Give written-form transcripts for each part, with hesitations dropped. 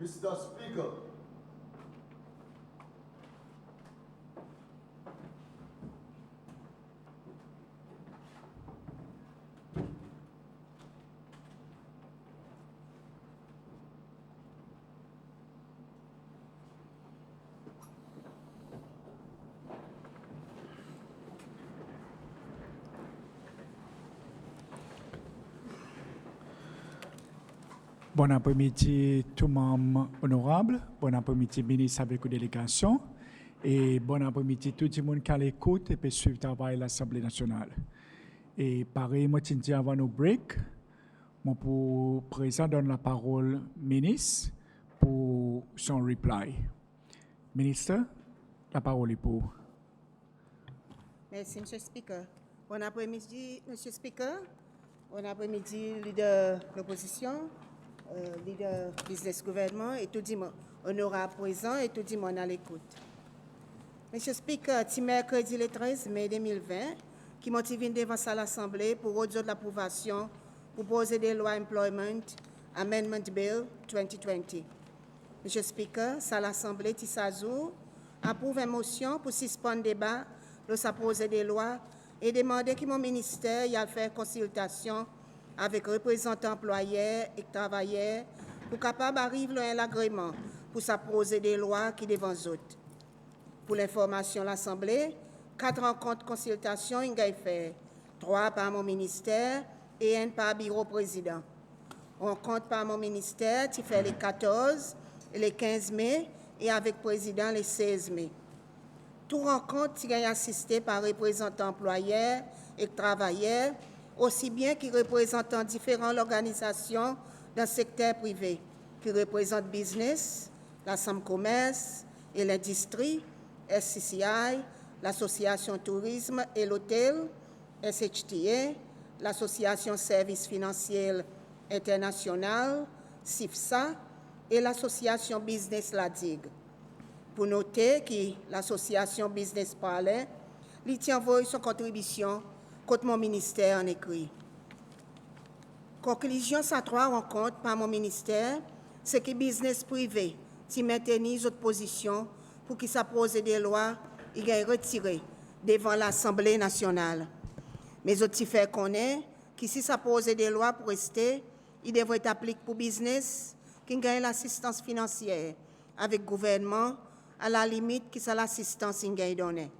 Mr. Speaker. Bon après-midi, tout le monde honorable. Bon après-midi, ministre avec la délégation. Et bon après-midi, tout le monde qui a l'écoute et peut suivre le travail de l'Assemblée nationale. Et pareil, moi, je dis avant nos break, mon pour président donne la parole au ministre pour son reply. Ministre, la parole est pour. Merci, M. le Speaker. Bon après-midi, M. le Speaker. Bon après-midi, leader de l'opposition, leader business gouvernement et tout le monde honorable présent et tout le monde à l'écoute. M. le Speaker, c'est mercredi le 13 mai 2020 qui motive devant l'Assemblée pour audio de l'approbation pour poser des lois Employment Amendment Bill 2020. M. le Speaker, ça l'Assemblée Tissazou approuve une motion pour suspendre le débat de sa poser des lois et demander que mon ministère y a fait consultation avec représentants employeurs et travailleurs pour capable arriver à l'agrément pour sa poser des lois qui devant autres. Pour l'information de l'Assemblée, 4 rencontres consultation ont été faites, 3 par mon ministère et 1 par bureau président. Rencontre par mon ministère qui fait les 14 et les 15 mai et avec président les 16 mai. Tout rencontre qui est assisté par représentants employeurs et travailleurs, aussi bien que représentants différentes organisations dans le secteur privé, qui représentent business, la Chambre de commerce et l'industrie, SCCI, l'Association Tourisme et l'Hôtel, SHTA, l'Association Services Financiers International, CIFSA, et l'Association Business La Digue. Pour noter que l'Association Business Parler, lui tient envoyé son contribution contre mon ministère en écrit. Conclusion à 3 rencontres par mon ministère, c'est que business privé, qui maintenir notre position pour qu'il s'appose des lois, il est retiré devant l'Assemblée nationale. Mais autres fait connaître que si ça pose des lois pour rester, il devrait être appliqué pour business qui gagne l'assistance financière avec le gouvernement à la limite qui c'est l'assistance qui gagne donnée.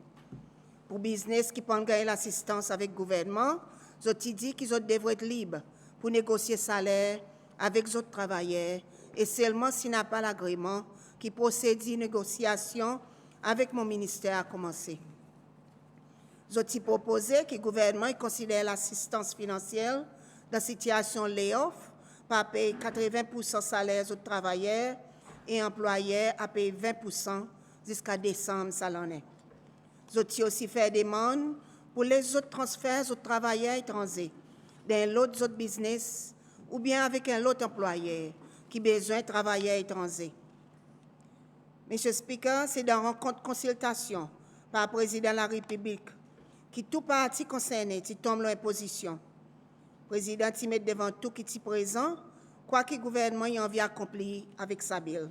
Pour business qui peut gagner l'assistance avec le gouvernement, ils dit qu'ils devraient être libres pour négocier salaire avec les autres travailleurs et seulement s'il n'a pas l'agrément qui procède une négociation avec mon ministère à commencer. Ils proposé que le gouvernement considère l'assistance financière dans la situation layoff par payer 80% salaire aux travailleurs et employeurs à payer 20% jusqu'à décembre, ça l'en est. Ils aussi fait demande pour les autres transferts aux travailleurs étrangers dans l'autre business ou bien avec un autre employeur qui a besoin de travailleurs étrangers. Monsieur le Speaker, c'est dans rencontre consultation par le président de la République qui tout parti concerné qui tombe leur position. Le président qui met devant tout qui est présent, quoi que le gouvernement ait envie d'accomplir avec sa bill.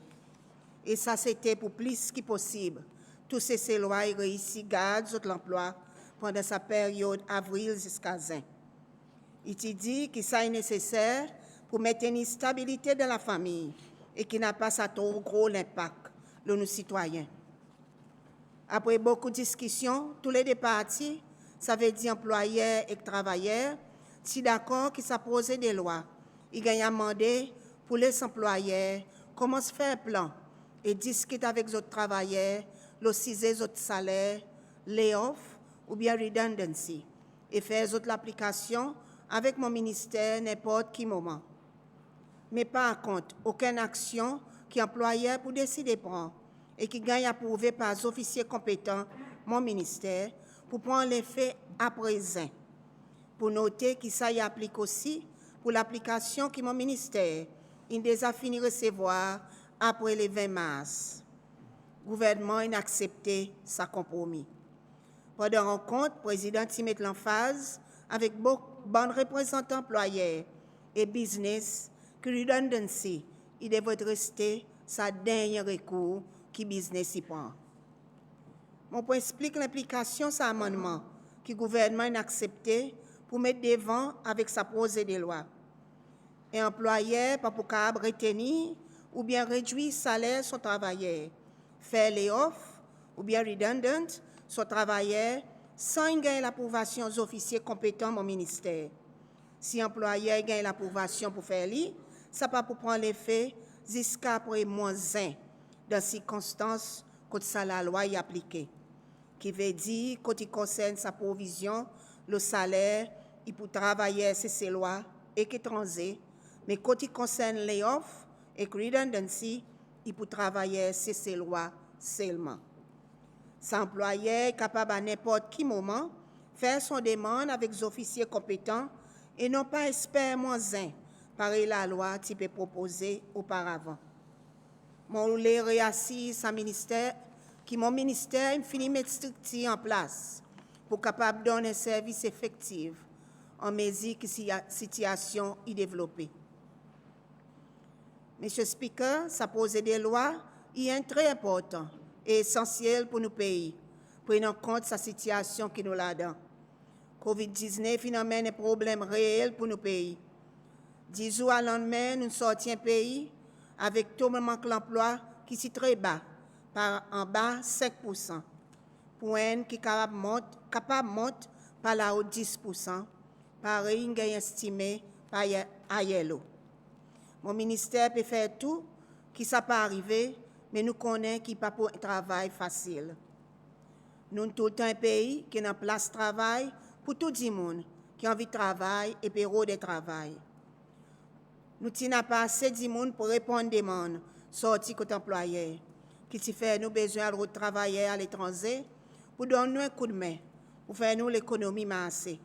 Et ça, c'était pour plus que possible. Tous ces lois réussi gardent l'emploi pendant sa période avril jusqu'à juin. Il dit que ça est nécessaire pour maintenir une stabilité de la famille et qui n'a pas ça trop gros l'impact de nos citoyens. Après beaucoup de discussions, tous les deux partis, ça veut dire employeurs et travailleurs, si d'accord que ça pose des lois. Il gagne à demander pour les employeurs comment se faire un plan et discuter avec les autres travailleurs, les autres salaires, layoff ou bien redundancy et faire autres l'application avec mon ministère n'importe quel moment. Mais par contre, aucune action qui employeur pour décider de prendre et qui gagne approuvé par les officiers compétents, mon ministère, pour prendre l'effet à présent. Pour noter que ça y applique aussi pour l'application que mon ministère il déjà fini de recevoir après le 20 mars. Le gouvernement a accepté sa compromis. Pendant la rencontre, le président y met l'emphase avec bon représentants employeurs et business que redundancy, il devrait rester sa dernier recours qui business y prend. Mon point explique l'implication de cet amendement que le gouvernement a accepté pour mettre devant avec sa projet de loi. Un employeur pas pour retenir ou bien réduire le salaire de son travailleur, faire layoff ou bien redundant son travailleur sans gagner l'approbation des officiers compétents au ministère. Si l'employeur gagne l'approbation pour faire li, ça pas pour prendre l'effet jusqu'à après -1 dans circonstances que ça la loi y appliquée. Qui veut dire, quand il concerne sa provision, le salaire, il peut travailler sur ces lois et qui transer, mais quand il concerne layoff et redundancy, il peut travailler sur ces lois seulement. Cet employeur est capable à n'importe quel moment faire son demande avec les officiers compétents et non pas espérer -1, pareil la loi type proposée auparavant. Mon voulais réassis sa ministère, qui mon ministère finit mettre structure en place pour capable donner un service effectif en mesure que la situation est développée. Monsieur le Speaker, ça pose des lois est très important et essentiel pour nos pays, prenant en compte sa situation qui nous l'a dans. COVID-19 amène un problème réel pour nos pays. 10 jours à lendemain, nous sortions un pays avec taux de manque d'emploi qui est très bas, par en bas 5%, point qui est capable de monter par la haute 10%, pareil est estimé par ILO. Mon ministère peut faire tout qui ça pas arriver, mais nous connaissons qu'il n'y a pas un travail facile. Nous sommes tout le temps un pays qui a une place de travail pour tout le monde qui a envie de travailler et péro de travail. Nous n'avons pas assez de monde pour répondre aux demandes sorties côté employeur, qui si fait nous besoin de travailler à l'étranger pour donner nous un coup de main, pour faire nous l'économie massée.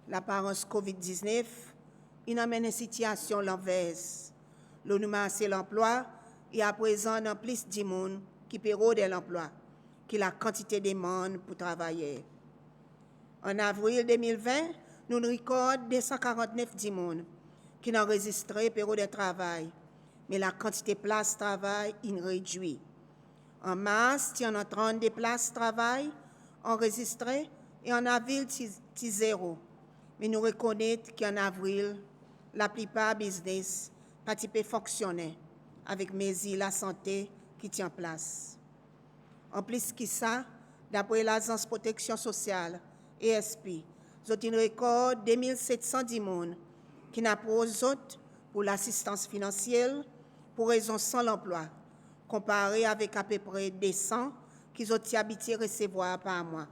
L'apparence COVID-19, il amène une situation l'envers. L'on nous masse l'emploi et à présent dans plus de monde qui péro de l'emploi, qui la quantité de demande pour travailler. En avril 2020, nous recordons 249 personnes qui ont enregistré péro de travail, mais la quantité de places de travail est réduite. En mars, il y en a 32 places de travail enregistrées et en avril, c'est 0. Mais nous reconnaissons qu'en avril, la plupart des business pas fonctionner avec mesures la santé qui tient en place. En plus que ça, d'après l'Agence de protection sociale, ESP, nous avons un record de 2710 personnes qui n'apposent pour l'assistance financière pour raison sans l'emploi, comparé avec à peu près 200 qui ont habitué à recevoir par mois.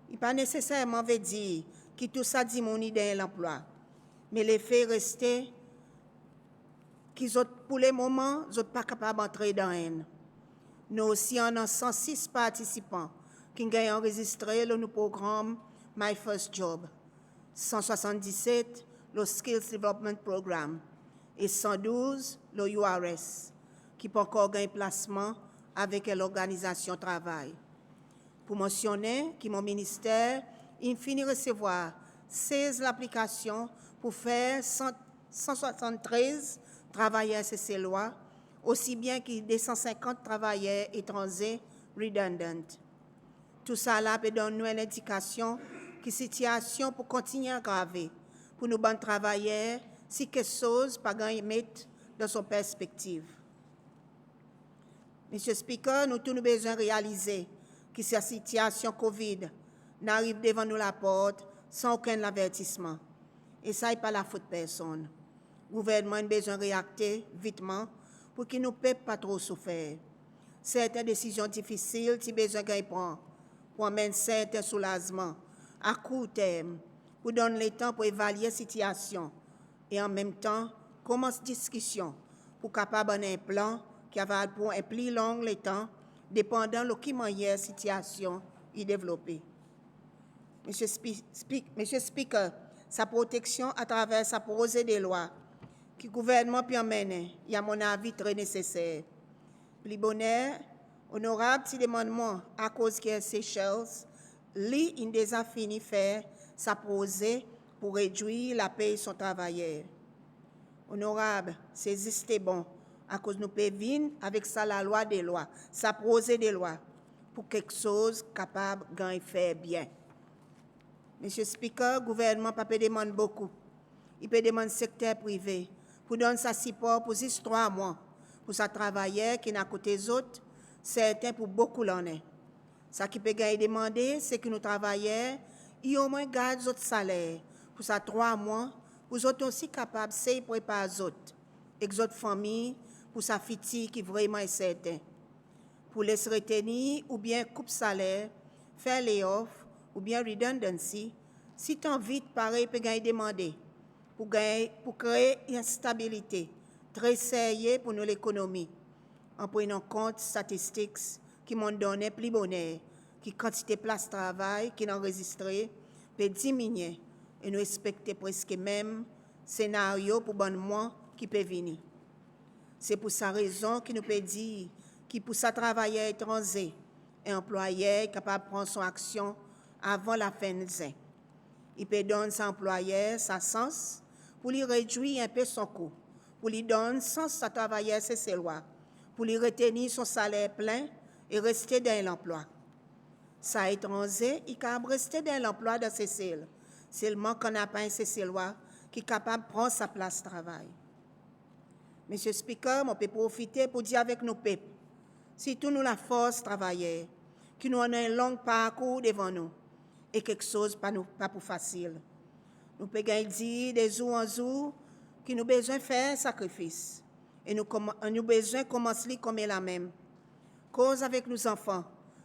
Il n'est pas nécessairement veut dire que tout ça diminue dans l'emploi, mais l'effet resté qu'ils ont pour le moment, ils ne sont pas capables d'entrer dans un. Nous aussi, on a 106 participants qui ont enregistré le programme My First Job, 177 le Skills Development Program et 112 le URS, qui peut encore gagner placement avec l'organisation travail. Pour mentionner que mon ministère, il finit de recevoir 16 applications pour faire 173 travailleurs sur ces lois, aussi bien que 250 travailleurs étrangers redundants. Tout ça là peut donner une indication que la situation peut continuer à aggraver pour nos bons travailleurs si quelque chose pas gagné mettre dans son perspective. Monsieur le Speaker, nous tous nous besoin de réaliser que cette situation COVID n'arrive devant nous la porte sans aucun avertissement. Et ça n'est pas la faute de personne. Le gouvernement a besoin de réacter vitement pour qu'il ne puisse pas trop souffrir. Certaines décisions difficiles, si besoin qu'il prend, pour amener certains soulagements à court terme, pour donner le temps pour évaluer la situation et en même temps, commence discussion pour capable un plan qui va pour un plus long le temps, dépendant de qui la situation est développée. Monsieur Speaker, sa protection à travers sa projet de loi que le gouvernement peut mener, est à mon avis très nécessaire. Plus bonheur, honorable petit demandement à cause que Seychelles, lui, il déjà fini faire sa projet pour réduire la paie de son travailleur. Honorable, c'est juste bon à cause nous pévin avec ça la loi des lois, ça projet des lois pour quelque chose capable de faire bien. Monsieur Speaker, le gouvernement pas peut demander beaucoup. Il peut demander secteur privé pour donner sa support pour 3 mois pour sa travailleur qui n'a côté des autres, certains pour beaucoup l'en est. Ça qui peut demander, c'est que nos travailleurs, ils au moins gardent notre salaire pour ça 3 mois, pour autres aussi capables de préparer les autres, et les autres familles, pour sa fille qui vraiment est certain. Pour laisser retenir ou bien coupe salaire, faire layoff ou bien redundancy, si tant vite pareil peut demander pour créer une stabilité très sérieuse pour nous l'économie, en prenant compte statistiques qui m'ont donné plus bonheur, qui quantité de place de travail qui n'ont enregistré peut diminuer et nous respecter presque même scénario pour bon mois qui peut venir. C'est pour sa raison que nous peut dire que pour sa travailleur étranger et employeur capable de prendre son action avant la fin de l'année. Il peut donner à employeur sa sens pour lui réduire un peu son coût, pour lui donner sens à travailleur ses lois, pour lui retenir son salaire plein et rester dans l'emploi. Sa étranger, il peut rester dans l'emploi de ses celles, seulement qu'on n'a pas un CCLOA qui est capable de prendre sa place de travail. Monsieur Speaker, on peut profiter pour dire avec nos peuples, si tout nous la force travailler, qui nous en a un long parcours devant nous, et quelque chose pas pour facile. Nous pouvons dire des jours en jour que nous avons besoin de faire un sacrifice. Et nous avons besoin de commencer comme la même. Cause avec nos enfants,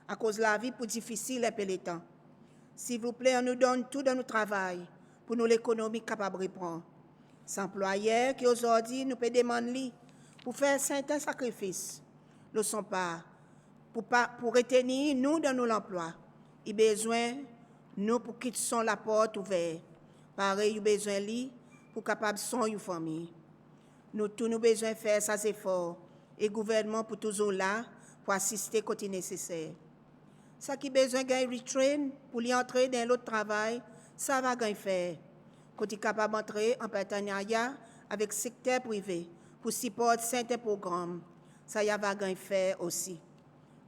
à cause de la vie plus difficile et peu le temps. S'il vous plaît, on nous donne tout dans notre travail pour nous l'économie capable de répondre. Ces employeurs qui aujourd'hui nous peut demander pour faire certains sacrifices ne sont pas pour retenir nous dans nos emplois. Ils ont besoin nous pour qu'ils sont la porte ouverte. Pareil, ils ont besoin de pour capable son une famille. Nous tous nous besoin de faire ces efforts et le gouvernement pour toujours là pour assister quand il est nécessaire. Ça qui besoin de retrain pour lui entrer dans l'autre travail, ça va faire. Quand il est capable d'entrer en partenariat avec le secteur privé pour supporter certains programmes, ça y va faire aussi.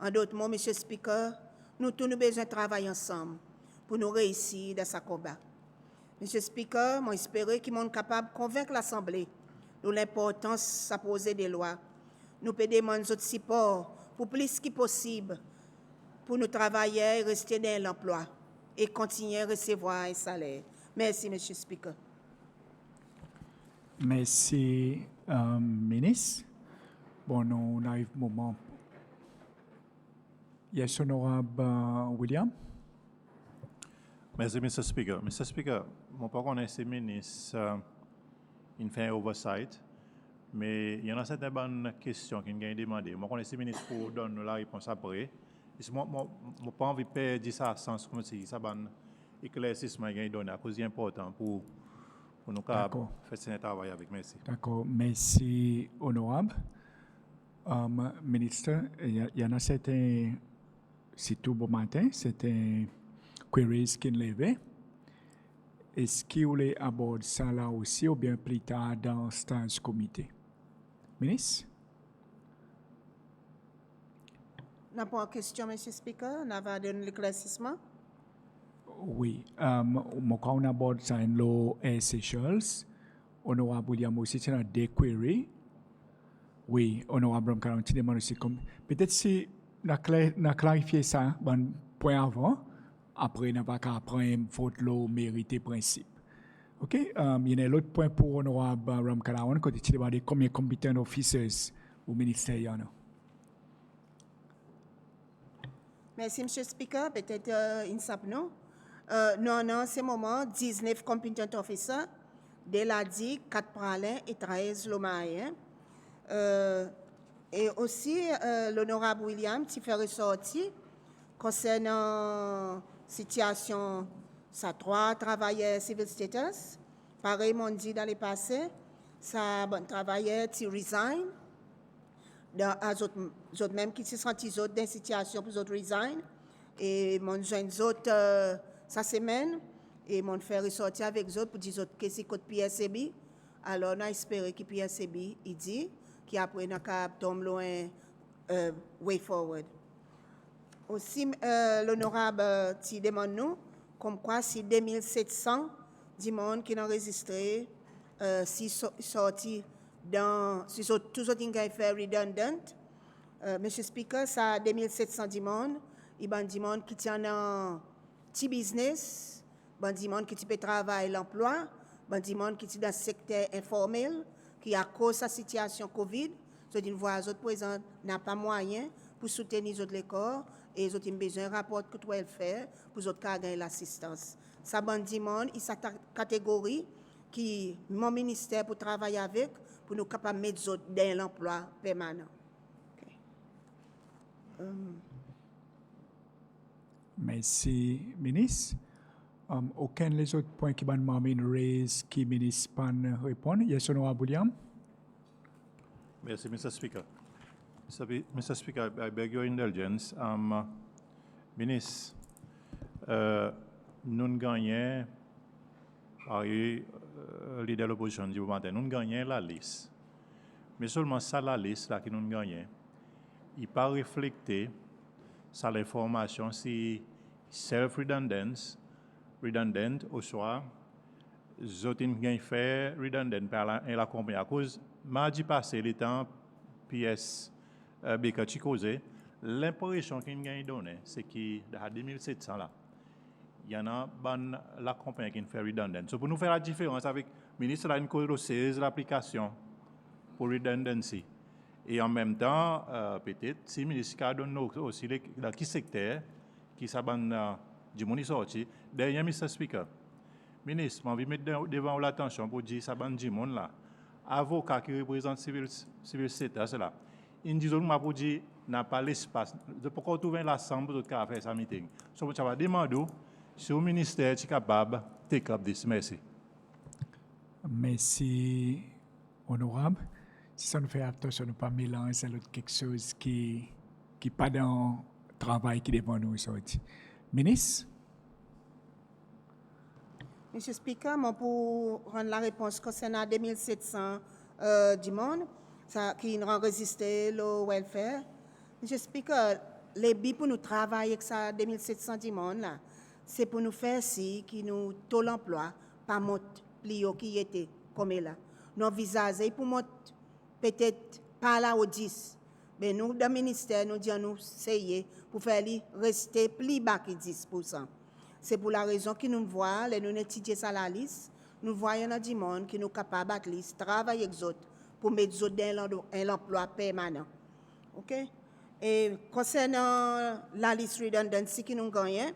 En d'autres mots, M. Speaker, nous tous nous besoin de travailler ensemble pour nous réussir dans ce combat. M. Speaker, j'espère qu'ils sont capables de convaincre l'Assemblée de l'importance de poser des lois. Nous pouvons demander notre support pour plus que possible pour nous travailler et rester dans l'emploi et continuer à recevoir un salaire. Merci, M. Speaker. Merci, ministre. Bon, on arrive au moment. Yes, honorable William. Merci, Mr. Speaker. Mr. Speaker, mon pas connaître le ministre, il fait un oversight, mais il y en a certaines bonnes questions qui ont demandé. Moi, connais le ministre pour donner la réponse après. Moi, pas envie de perdre ça sens comme si ça ban éclaircissement qui donné à cause c'est important pour nous faire ce travail avec. Merci. D'accord, merci, honorable. Ministre, il y en a certains, c'est tout bon matin, certains queries qui levés. Est-ce qu'il voulait aborder ça là aussi ou bien plus tard dans ce comité? Ministre? N'a pas une question, M. Speaker? On va donner l'éclaircissement? Oui. Quand on aborde ça en law essentials, honorable William aussi, c'est des queries. Oui, honorable Ramkaran, tu demandes aussi comme. Peut-être si on a clarifié ça, bon point avant, après, on va pas prendre votre law mérité principe. OK? Il y a l'autre point pour honorable Ramkaran, quand tu demandes combien de competent officers au ministère. Merci, M. Speaker. Peut-être une sape, non? Non, c'est moment 19 competent officers, de la dit 4 pralins et 13 lomaïens. Et aussi, l'honorable William, qui fait ressortir concernant la situation, ça 3 travailleurs civil status. Pareil, on dit dans les passés, ça bon travailleur qui resign. Dans autres même qui se sentent dans une situation pour autres resign. Et mon jeune autres sa semaine et mon fait ressortir avec eux pour dire que c'est côté PSCB. Alors on a espéré que PSCB il dit qui après n'a qu'à tomber loin way forward. Aussi, l'honorable ti demande nous, comme quoi si 2700 du monde qui ont enregistré, si sorti dans, si tout autres qui fait redundant, Monsieur Speaker, ça 2700 du monde, il y a du monde qui tient un petit business, il y a du monde qui peut travailler l'emploi, il y a du monde qui est dans le secteur informel, qui à cause de la situation COVID, c'est une voie autres présents n'a pas moyen pour soutenir les autres corps et les autres ont besoin de rapport que tu dois faire pour les autres gagner l'assistance. Ça du monde, il cette catégorie qui mon ministère pour travailler avec pour nous capables de mettre les autres dans l'emploi permanent. Merci, ministre. Aucun des autres points qui vont raise qui ministre pas répondre. Yes, honorable William. Merci, Mr. Speaker. Mr. Speaker, I beg your indulgence. Ministre, nous gagnons, par leader de l'opposition du matin, nous gagnons la liste. Mais seulement ça, la liste là, que nous gagnons, il n'est pas reflété sur l'information si self-redundant, ou soit, zotin gain fait redundant par la compagnie. À cause, mardi passé, le temps PS Bekati causé, l'impression qu'il gagne donné, c'est que dans 2700 là, il y en a la compagnie qui fait redundant. So, pour nous faire la différence avec le ministre de la 16 l'application pour redundancy. Et en même temps, peut-être, si le ministre donne aussi dans qui secteur, qui s'abonne du monde sorti, derrière Mr. Speaker, ministre, je vais mettre devant l'attention pour dire s'abonne du monde là, avocat qui représente civil status là, ils disent pour dire n'a pas l'espace, de pourquoi trouver l'assemblée de faire sa meeting. So, ça va demander si le ministère est capable de take up this. Merci. Merci, honorable. Si ça nous fait attention, nous ne pas mélanger quelque chose qui n'est pas dans le travail qui dépend de nous. Ministre? Monsieur Speaker, moi pour rendre la réponse concernant 2700 du monde qui ont enregistré le welfare. Monsieur Speaker, les billes pour nous travailler avec ça 2700 du monde là, c'est pour nous faire si qui nous taux l'emploi pas monte plio qui était comme là. Nous envisageons pour monter peut-être pas là au 10. Mais nous dans le ministère nous disons nous essayer pour faire rester plus bas que 10%. C'est pour la raison que nous voyons, nous étudions ça la liste, nous voyons du monde qui nous capable de travailler avec les autres pour mettre les autres dans l'emploi permanent. OK? Et concernant la liste redundancy qui nous gagne,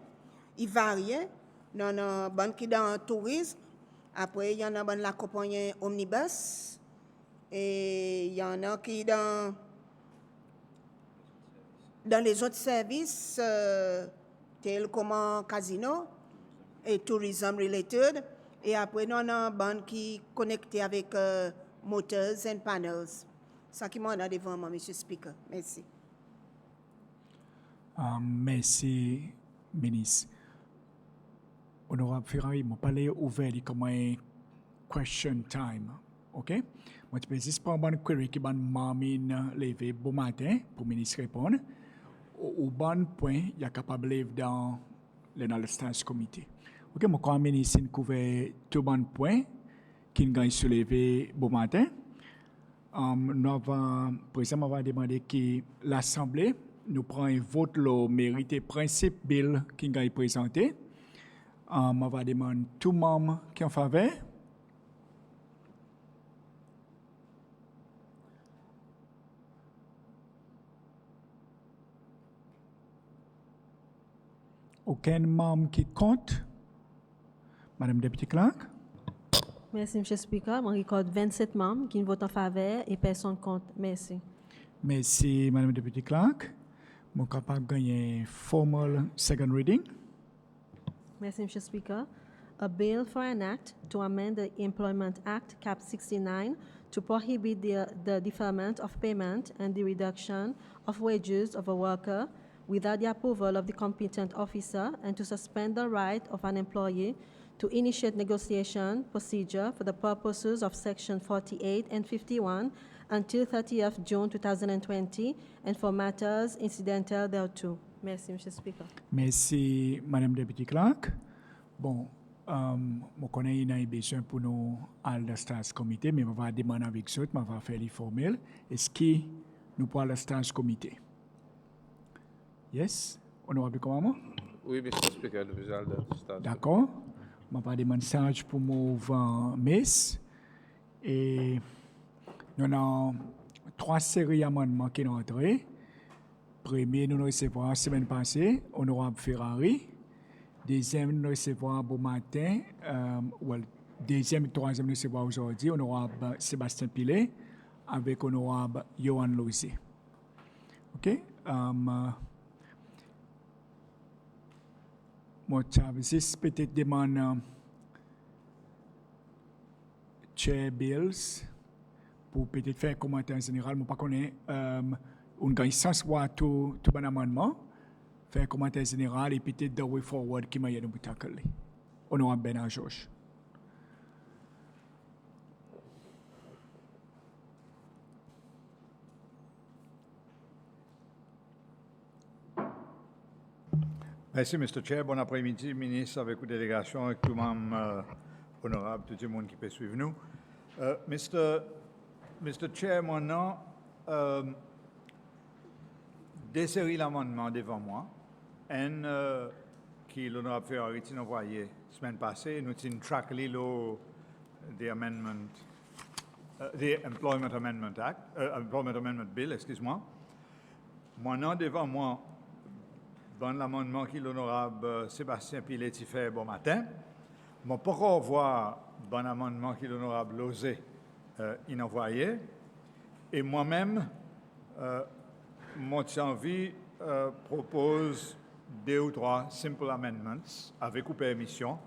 il varie. Il y en a bon qui dans le tourisme, après il y en a bon la compagnie omnibus, et il y en a qui dans les autres services, tels comme casino et tourisme related. Et après, nous avons un bande qui connecté avec motors and panels. Ça qui m'en a devant moi, Monsieur Speaker. Merci. Merci, ministre. Honorable Ferrari, je parle ouvert comme un question time. OK? Moi, je peux juste prendre une query qui va m'amener lever bon matin pour le ministre répondre. Au bon point, il est capable de lever dans l'analysis comité. OK, mon quand ministre couvert tout bon point qui gagne soulever bon matin. Nous avons, président va demander que l'Assemblée nous prend un vote le mérité principe bill qui gagne présenté. On va demander tout le monde qui est en faveur. Aucun membre qui compte. Madame Deputy Clerk. Merci, M. Speaker. On recorde 27 membres qui votent en faveur et personne compte. Merci. Merci, Madame Deputy Clerk. Je suis capable de gagner formal second reading. Merci, M. Speaker. A bill for an act to amend the Employment Act, Cap 69, to prohibit the deferment of payment and the reduction of wages of a worker without the approval of the competent officer and to suspend the right of an employee to initiate negotiation procedure for the purposes of Section 48 and 51 until 30th June 2020 and for matters incidental thereto. Merci, Mr. Speaker. Merci, Madame Deputy Clerk. Bon, je connais qu'il y a besoin pour nous à la stage comité, mais je vais demander avec vous, je vais faire les formels. Est-ce que nous pouvons aller à la stage comité? Yes? Honorable commandant? Oui, Mr. Speaker, the result of the start. D'accord. Je vais demander message pour mouvement MES. Et nous avons 3 séries d'amendements qui sont entrés. Premier, nous recevons la semaine passée, Honorable Ferrari. Deuxième, nous recevons bon matin. Deuxième et troisième, nous recevons aujourd'hui, Honorable Sébastien Pilet avec Honorable Johan Lozé. OK? Mon service peut-être demande Chair Bills pour peut-être faire un commentaire général. Je ne connais pas. On a sens voir tout bon amendement, faire un commentaire général et peut-être the way forward qui m'a aidé à tackler. Honorable Bernard Georges. Merci, Mr. Chair. Bon après-midi, ministre, avec la délégation, et tout le monde honorable, tout le monde qui peut suivre nous. Mr. Chair, mon nom, des séries d'amendements devant moi, un qui l'honorable Ferrari a envoyé la semaine passée, nous avons traqué the Employment Amendment Act, Employment Amendment Bill, excuse-moi. Mon nom devant moi, bon l'amendement qui l'honorable Sébastien Piletti fait bon matin. Je ne peux pas voir bon amendement qui l'honorable Lozé il envoyé. Et moi-même, mon envie propose 2 ou 3 simple amendments avec ou permission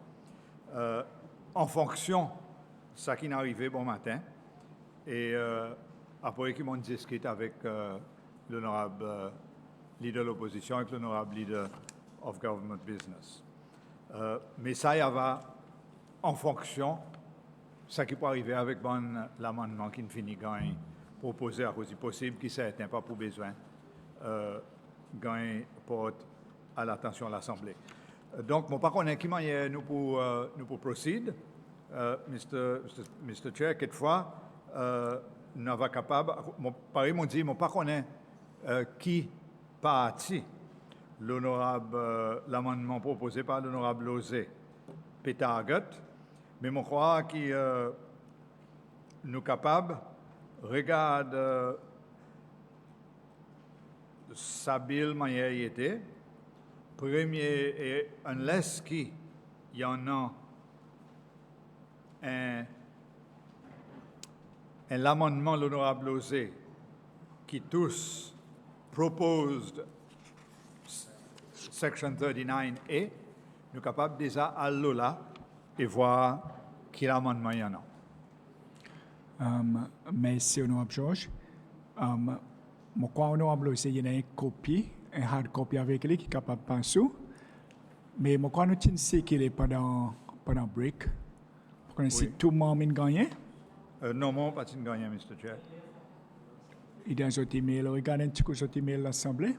en fonction de ce qui est arrivé bon matin. Et après qu'ils m'ont discuté avec l'honorable leader de l'opposition et l'honorable leader of government business. Mais ça, il va en fonction de ce qui peut arriver avec l'amendement qui finit gagne proposé à cause possible, qui certains pas pour besoin gagne porte à l'attention de l'Assemblée. Donc, mon par contre, qui manière nous pour procéder, Mr. Chair, quelquefois, nous sommes capables, pareil, mon dit, mon par contre, qui parti l'amendement proposé par l'honorable Lozé Pétargot, mais je crois que nous sommes capables, regarde sa belle manière y était, premier et unless qu'il y en a un amendement l'honorable Lozé qui tous proposed section 39A, nous sommes capables déjà aller là et voir quel amendement il y en a. Merci, Honorable Georges. Je crois Honorable Lozé, il y a une copie, un hard copy avec lui qui est capable de passer. Mais je crois que nous savons qu'il est pendant break. Vous connaissez tout le monde qui a gagné? Non, moi, pas de gagné, Mr. Chair. Il y a un autre email. Regardez un petit coup sur email de l'Assemblée.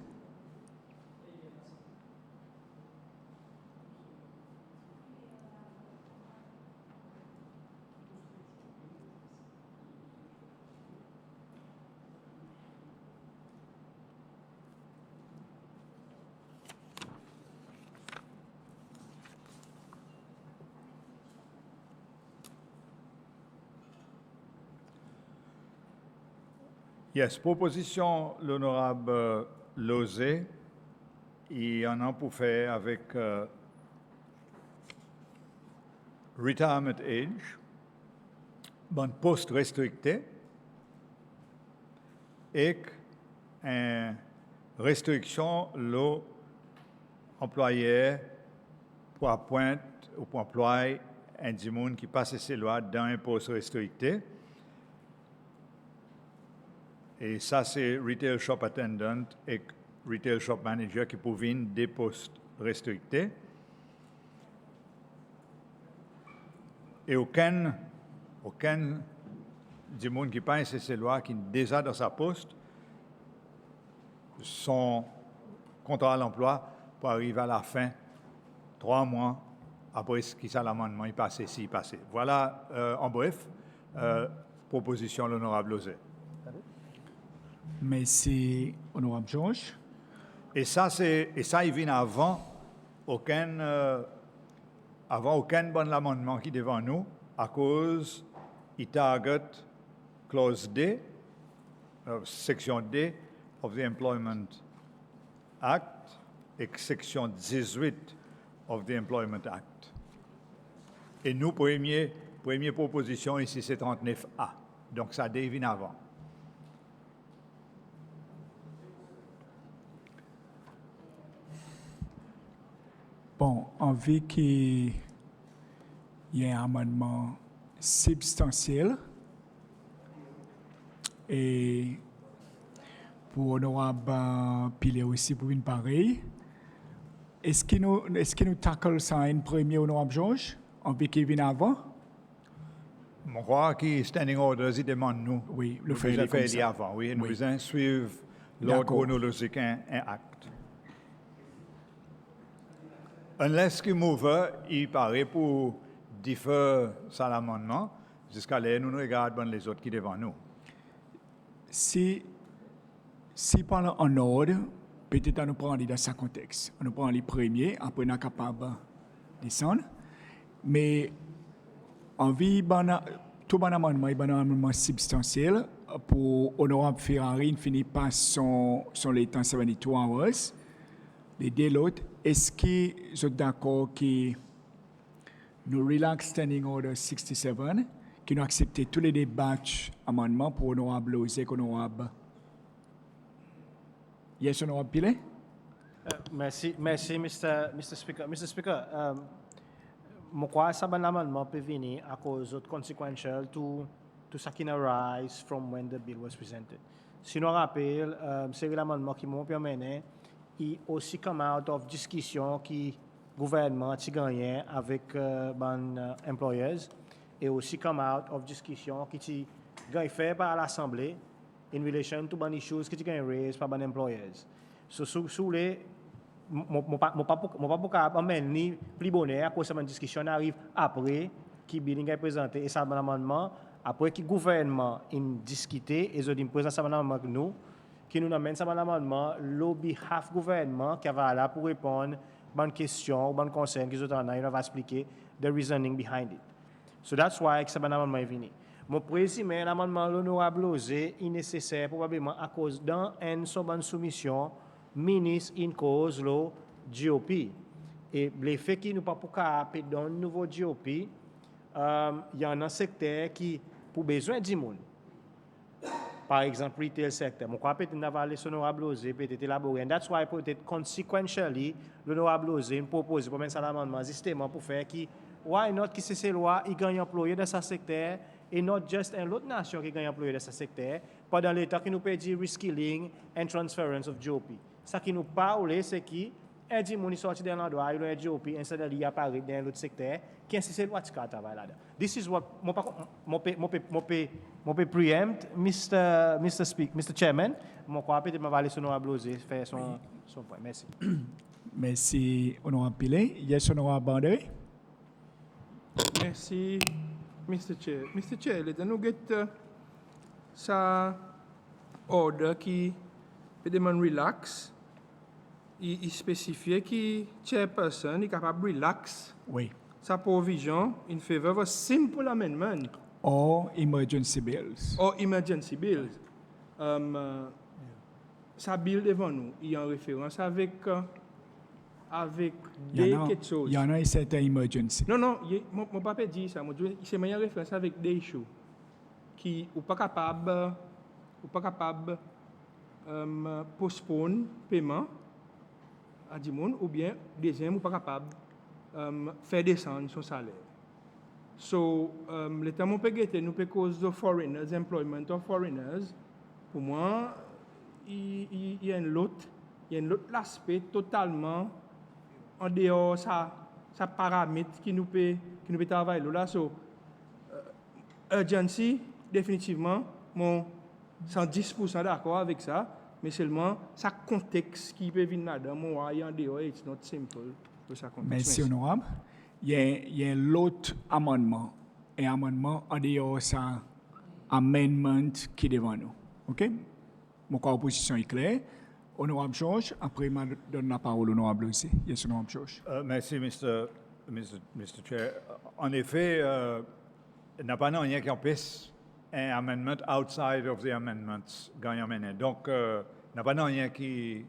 Yes, proposition l'honorable Lozé, il y en a pour faire avec retirement age, bon poste restricté et une restriction l'employeur pour appointer ou pour employer un monde qui passe ses lois dans un poste restricté. Et ça, c'est Retail Shop Attendant et Retail Shop Manager qui proviennent des postes restrictés. Et aucun du monde qui pense ces lois qui est déjà dans sa poste, son contrat à l'emploi pour arriver à la fin, 3 mois après ce qui ça l'amendement est passé, s'il passé. Voilà, en bref, proposition de l'honorable Lozé. Merci, honorable Georges. Et ça, il vient avant aucun bon amendement qui est devant nous, à cause il target clause D, section D of the Employment Act et section 18 of the Employment Act. Et nous, première proposition ici, c'est 39A. Donc ça devine avant. Bon, en vue qu'il y ait un amendement substantiel et pour honorable Pilet aussi pour une pareille, est-ce que nous tackle ça en premier, honorable Georges, en vue qu'il vient avant? Je crois que Standing Orders, il demande nous. Oui, le fait avant. Oui, nous devons suivre l'ordre chronologique un acte. Unless qu'il mover, il paraît pour différer ça l'amendement, jusqu'à là, nous regardons les autres qui sont devant nous. Si parlant en ordre, peut-être on nous prend dans ce contexte. On nous prend les premiers, après on est capable de descendre. Mais en vie, tout bon amendement est un amendement substantiel pour honorable Ferrari, il finit par son les temps 72 hours. Les deux autres, est-ce que vous êtes d'accord que nous relax standing order 67, que nous acceptons tous les débats amendements pour honorable Lozé, honorable. Yes, honorable Pilet? Merci, Mr. Speaker. Mr. Speaker, je crois que cet amendement peut venir à cause de consequential to ce qui arise from when the bill was presented. Si nous rappelons, c'est l'amendement qui m'a permis il aussi come out of discussion qui gouvernement a gagné avec les employeurs et aussi come out of discussion qui a fait par l'Assemblée in relation to les issues qui ont raised par les employeurs. So, sous les je pas capable ni plus bonheur à cause de cette discussion arrive après qui bill est présenté et ça amendement après que le gouvernement a discuté et ils ont présenté ça amendement nous qui nous amène ça amendement le behalf gouvernement qui va là pour répondre à une question ou à un conseil qu'ils ont va expliquer the reasoning behind it. So that's why ça amendement est venu. Mon président l'amendement l'honorable Lozé est nécessaire probablement à cause d'un une soumission ministre in cause le GOP et le fait qu'il nous pas pour capter dans le nouveau GOP il y a un secteur qui pour besoin du monde. Par exemple, retail sector. Je crois que peut-être n'avoir l'honorable Lozé peut-être élaboré. And that's why peut-être consequentially l'honorable Lozé propose pour mettre ça l'amendement justement pour faire qui why not qui c'est ces lois il gagne employé dans ce secteur et not just une autre nation qui gagne employé dans ce secteur pendant l'état qui nous peut dire reskilling and transference of GOP. Ça qui nous parle c'est qui un dit mon sorti dans l'endroit il a GOP instead il apparaît dans l'autre secteur qui c'est loi qui travaille là-dedans. This is what mon preempt Mr. Chairman mon crois peut-être m'a valé son honorable Lozé faire son point. Merci. Merci honorable Pilet. Yes, honorable Bandé. Merci, Mr. Chair. Mr. Chair, let nous get sa order qui peut demander relax. Il spécifie que chairperson est capable de relax Oui. sa provision in favor of a simple amendment Or emergency bills. or emergency bills. Sa bill devant nous, il y a en référence avec quelque chose. Il y en a certains emergency. Non, mon papa dit ça. C'est meilleure référence avec des issues qui ou pas capable postpone paiement à du monde ou bien deuxième ou pas capable faire descendre son salaire. So le temps on peut guetter nous peut cause de foreigners employment of foreigners. Pour moi il y a un autre aspect totalement en dehors ça paramètre qui nous peut travailler là. So urgency définitivement, mon 110% d'accord avec ça, mais seulement ça contexte qui peut venir là-dedans, moi, en dehors, it's not simple pour ça contexte. Merci, honorable. Il y a l'autre amendement. Un amendement en dehors ça amendment qui est devant nous. OK? Mon opposition est claire. Honorable Georges, après, je donne la parole au honorable aussi. Yes, honorable Georges. Merci, Mr. Chair. En effet, il n'y a pas rien qui empêche un amendment outside of the amendments gagnant mené. Donc, il n'y a pas rien qui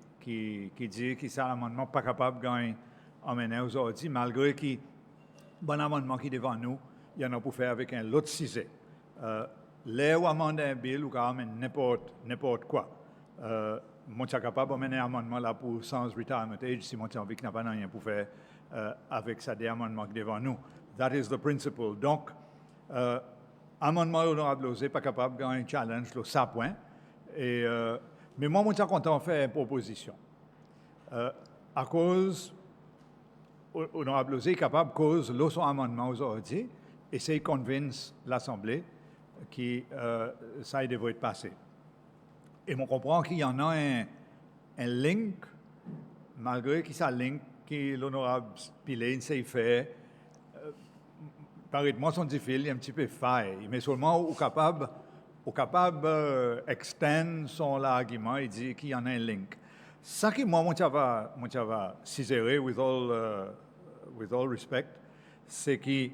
dit que ça l'amendement pas capable de gagner emmener aujourd'hui, malgré que bon amendement qui est devant nous, il y en a pour faire avec un autre sujet. Là où amender un bill ou quand même n'importe quoi. Moi, je suis capable d'amener un amendement là pour sans retirement age si moi, j'ai envie qu'il n'y a pas rien pour faire avec ça des amendements devant nous. That is the principle. Donc, amendement honorable, n'est pas capable de gagner un challenge, ça point. Mais moi, je suis content de faire une proposition. À cause, honorable est capable, cause son amendement aujourd'hui, essayer de convaincre l'Assemblée que ça devrait être passé. Et on comprend qu'il y en a un link, malgré que ça link que l'honorable Pilé s'est fait, paraît-moi son difficile, un petit peu faille, mais seulement au capable extend son argument et dit qu'il y en a un link. Ça qui moi va ciserer with all respect, c'est que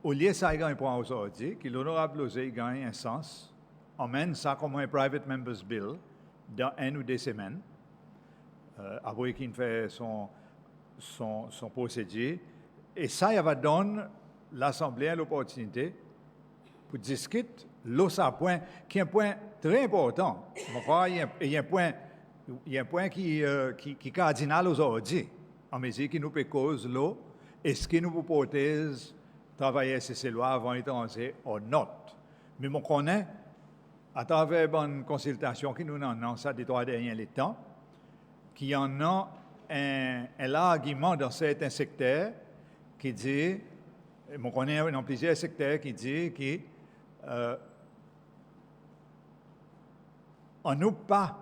au lieu de ça gagne un point aujourd'hui, que l'honorable Lozé gagne un sens, emmène ça comme un private members bill dans 1 ou 2 semaines, après qu'il fait son procédé. Et ça, il va donner l'Assemblée l'opportunité pour discuter l'autre point, qui est un point très important. Il y a un point qui est cardinal aujourd'hui, en mesure qui nous peut cause l'eau, est-ce que nous peut porter travailler ces lois avant l'étranger ou non. Mais on connaît, à travers une consultation que nous avons, ça des 3 derniers temps, qu'il y en a un argument dans certains secteurs qui dit, on connaît dans plusieurs secteurs qui dit que on n'a pas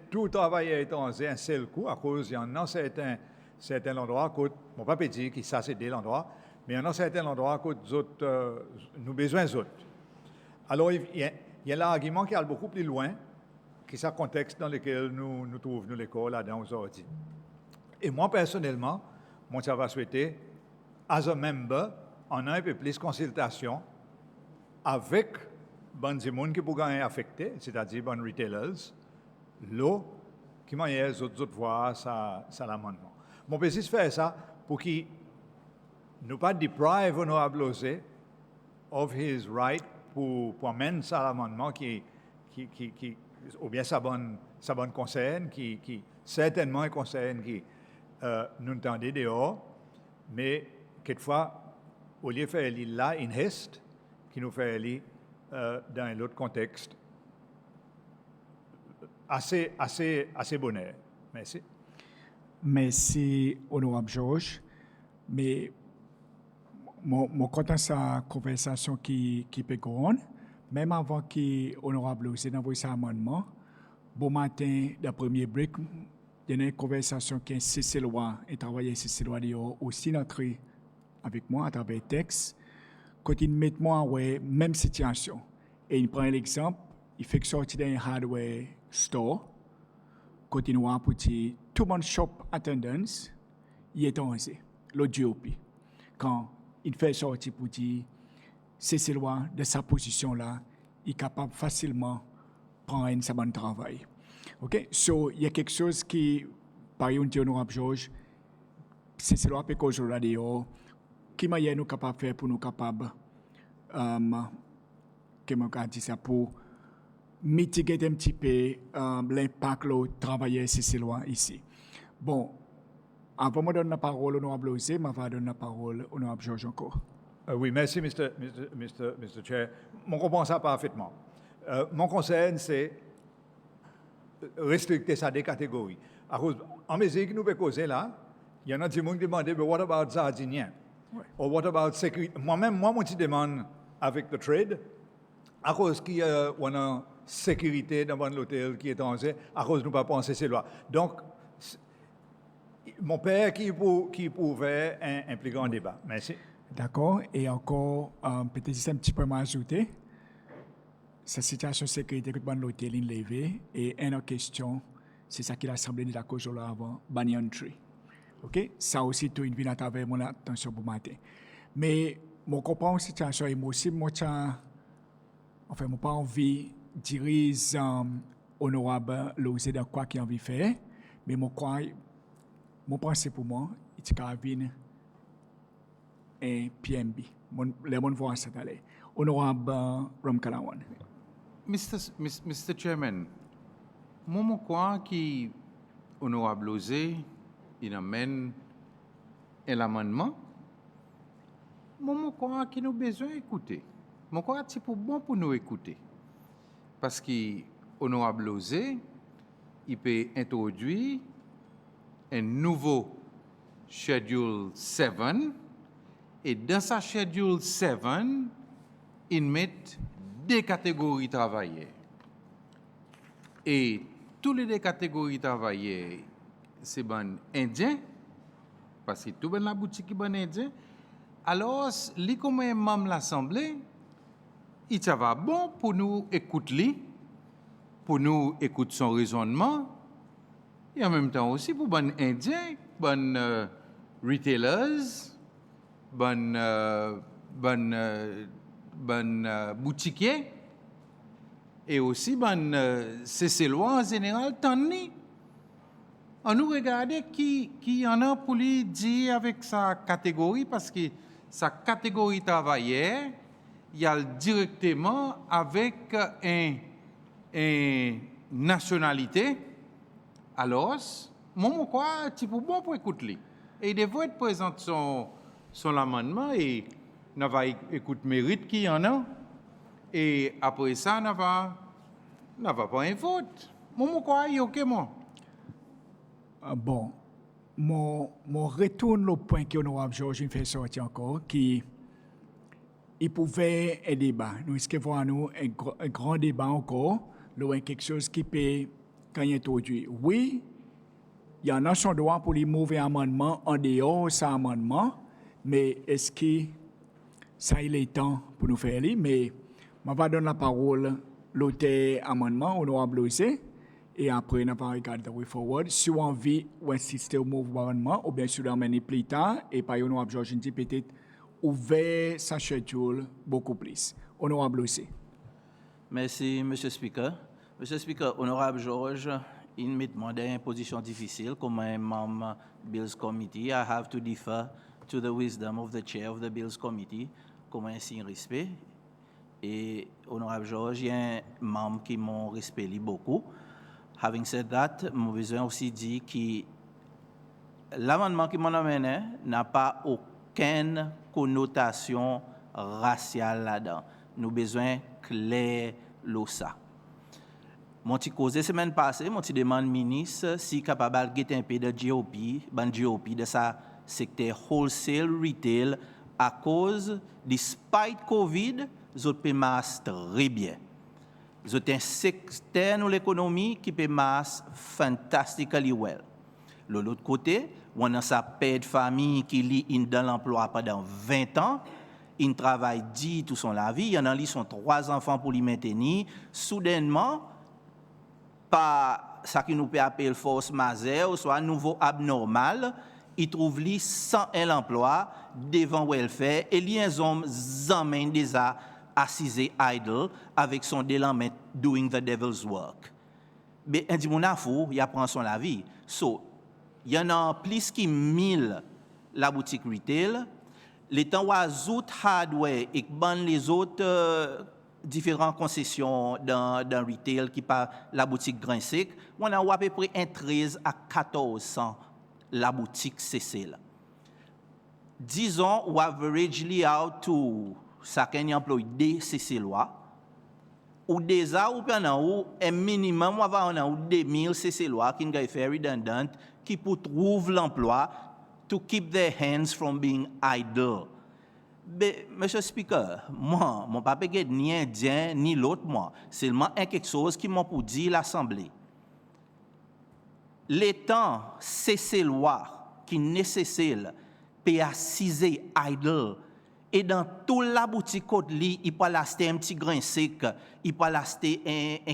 tout travailler étranger un seul coup à cause il y en a certains endroits où on ne peut pas dire que ça c'est des endroits, mais il y en a certains endroits où nous besoin d'autres. Alors il y a l'argument qui est beaucoup plus loin que ce contexte dans lequel nous trouvons l'école là-dedans aujourd'hui. Et moi personnellement, moi ça va souhaiter, as a member, on a un peu plus de consultation avec les gens qui pourraient être affectés, c'est-à-dire les retailers, l'eau, qui m'a les autres voix ça l'amendement. Mon petit faire ça pour qu'il ne pas deprive honorable Lozé of his right pour amener ça l'amendement qui ou bien ça bonne concerne qui certainement concerne qui nous entendez dehors, mais quelquefois au lieu de faire là in haste qui nous fait aller dans un autre contexte assez bonheur. Merci. Merci, honorable Georges. Mais mon content sa conversation qui peut couronne, même avant que honorable aussi d'envoyer sa amendement, bon matin, le premier break, il y a une conversation qui est CC-Loi et travailler CC-Loi aussi d'entrer avec moi à travers le texte. Quand il met moi en même situation, et il prend l'exemple, il fait sortir d'un hardware store, quand il voit pour dire tout le monde shop attendance, il est en le GOP. Quand il fait sortir pour dire c'est loi de sa position là, il est capable facilement prendre un bon travail. OK? So, il y a quelque chose qui, par exemple, honorable Georges, c'est loi peut causer la dehors, qui est nous capable de faire pour nous capables pour mitiguer un petit peu l'impact de travailler ces lois ici. Bon, avant de donner la parole au honorable Lozé, je vais donner la parole au honorable Georges encore. Oui, merci, Mr. Chair. Je comprends ça parfaitement. Mon conseil, c'est restricter ça des catégories. En mesure que nous pouvons causer là, il y en a des gens qui demandent, mais what about Zardinien? Or what about sécurité? Moi-même, moi, mon petit demande avec le trade, à cause qu'il y a une sécurité dans l'hôtel qui est étranger, à cause de nous pas penser ces lois. Donc, mon père qui pouvait impliquer un débat. Merci. D'accord. Et encore, peut-être c'est un petit peu ajouté. Sa situation de sécurité que l'hôtel est levée et une autre question, c'est ça qui l'Assemblée de la cause là avant, banyan tree. OK? Ça aussi, tout une vie à travers mon attention pour matin. Mais, mon comprend une situation et moi aussi, moi, enfin, moi pas envie de diriger honorable l'osé de quoi qu'il a envie de faire, mais mon pensée pour moi, il y a un PMB. Les gens vont s'installer. Honorable Ramkalawan. Mr. Chairman, moi, crois que honorable Osé, il amène un amendement. Moi, crois qu'il nous avons besoin d'écouter. Moi, crois que c'est bon pour nous écouter. Parce que honorable Osé, il peut introduire un nouveau Schedule 7 et dans sa Schedule 7, il met deux catégories de travailleurs. Et toutes les deux catégories de travailleurs, c'est bon indien, parce que tout ben la boutique est bon indien. Alors, li comme un membre de l'Assemblée, il va bon pour nous écouter, pour nous écouter son raisonnement, et en même temps aussi pour bon indien, bon retailers, bon boutiquier et aussi c'est loi en général tandis on nous regarde qui en a pour lui dire avec sa catégorie parce que sa catégorie travailleur il y a directement avec une nationalité alors moi quoi tu peux bon pour écouter et il devrait être présent son amendement et on va écouter mérite qui en a et après ça on va pas un vote. Moi quoi il OK moi. Bon, mon retourne le point que l'honorable Georges fait sortir encore qui il pouvait un débat. Nous risquons de voir nous un grand débat encore, loin quelque chose qui peut quand il est introduit. Oui, il y en a son droit pour les mauvais amendements en dehors de cet amendement, mais est-ce que ça il est temps pour nous faire aller? Mais je vais donner la parole l'auteur amendement, honorable Osé, et après on va regarder the way forward. Si on a envie d'insister au mouvement amendement, ou bien si on l'emmène plus tard, et par honorable Georges dit peut-être ouvert sa schedule beaucoup plus. Honorable Osé. Merci, Monsieur Speaker. Monsieur Speaker, honorable Georges, il m'a demandé une position difficile comme un membre Bills Committee. I have to defer to the wisdom of the chair of the Bills Committee, comme un signe respect. Et honorable Georges, il y a un membre qui m'ont respecté beaucoup. Having said that, j'ai besoin aussi dire que l'amendement qui m'en amène n'a pas aucune connotation raciale là-dedans. Nous avons besoin clair ça. Mon petit causé semaine passée, mon petit demande ministre si capable de un peu de GOP de sa secteur wholesale retail à cause despite Covid, ils peut masse très bien. Ils ont un secteur de l'économie qui peut masse fantastically well. De l'autre côté, on a sa père de famille qui lit dans l'emploi pendant 20 ans. Il travaille 10 tout son la vie. Il y en a qui sont 3 enfants pour lui maintenir. Soudainement, par ce qui nous peut appeler force majeure, ou soit nouveau abnormal, il trouve lui sans un emploi devant welfare et les hommes zamènent déjà assisé idle avec son délan doing the devil's work. Mais un dit mon afou, il apprend son la vie. So, il y en a plus que 1000 la boutique retail. Les temps où autres hardware et les autres différentes concessions dans retail qui par la boutique Grand Sec, on a à peu près un 13 à 1400 la boutique CC là. Disons ou averagely out to chacun employé des CC loi ou déjà ou bien ou un minimum on a 2000 CC loi qui est fait redundant qui pour trouver l'emploi to keep their hands from being idle. Mais, Monsieur Speaker, moi, mon papa n'est ni indien, ni l'autre, moi. Seulement quelque chose qui m'a pour dire l'Assemblée. L'État, c'est ces lois qui nécessitent PA6 idle. Et dans toute la boutique de lit, il peut acheter un petit grain sec, il peut acheter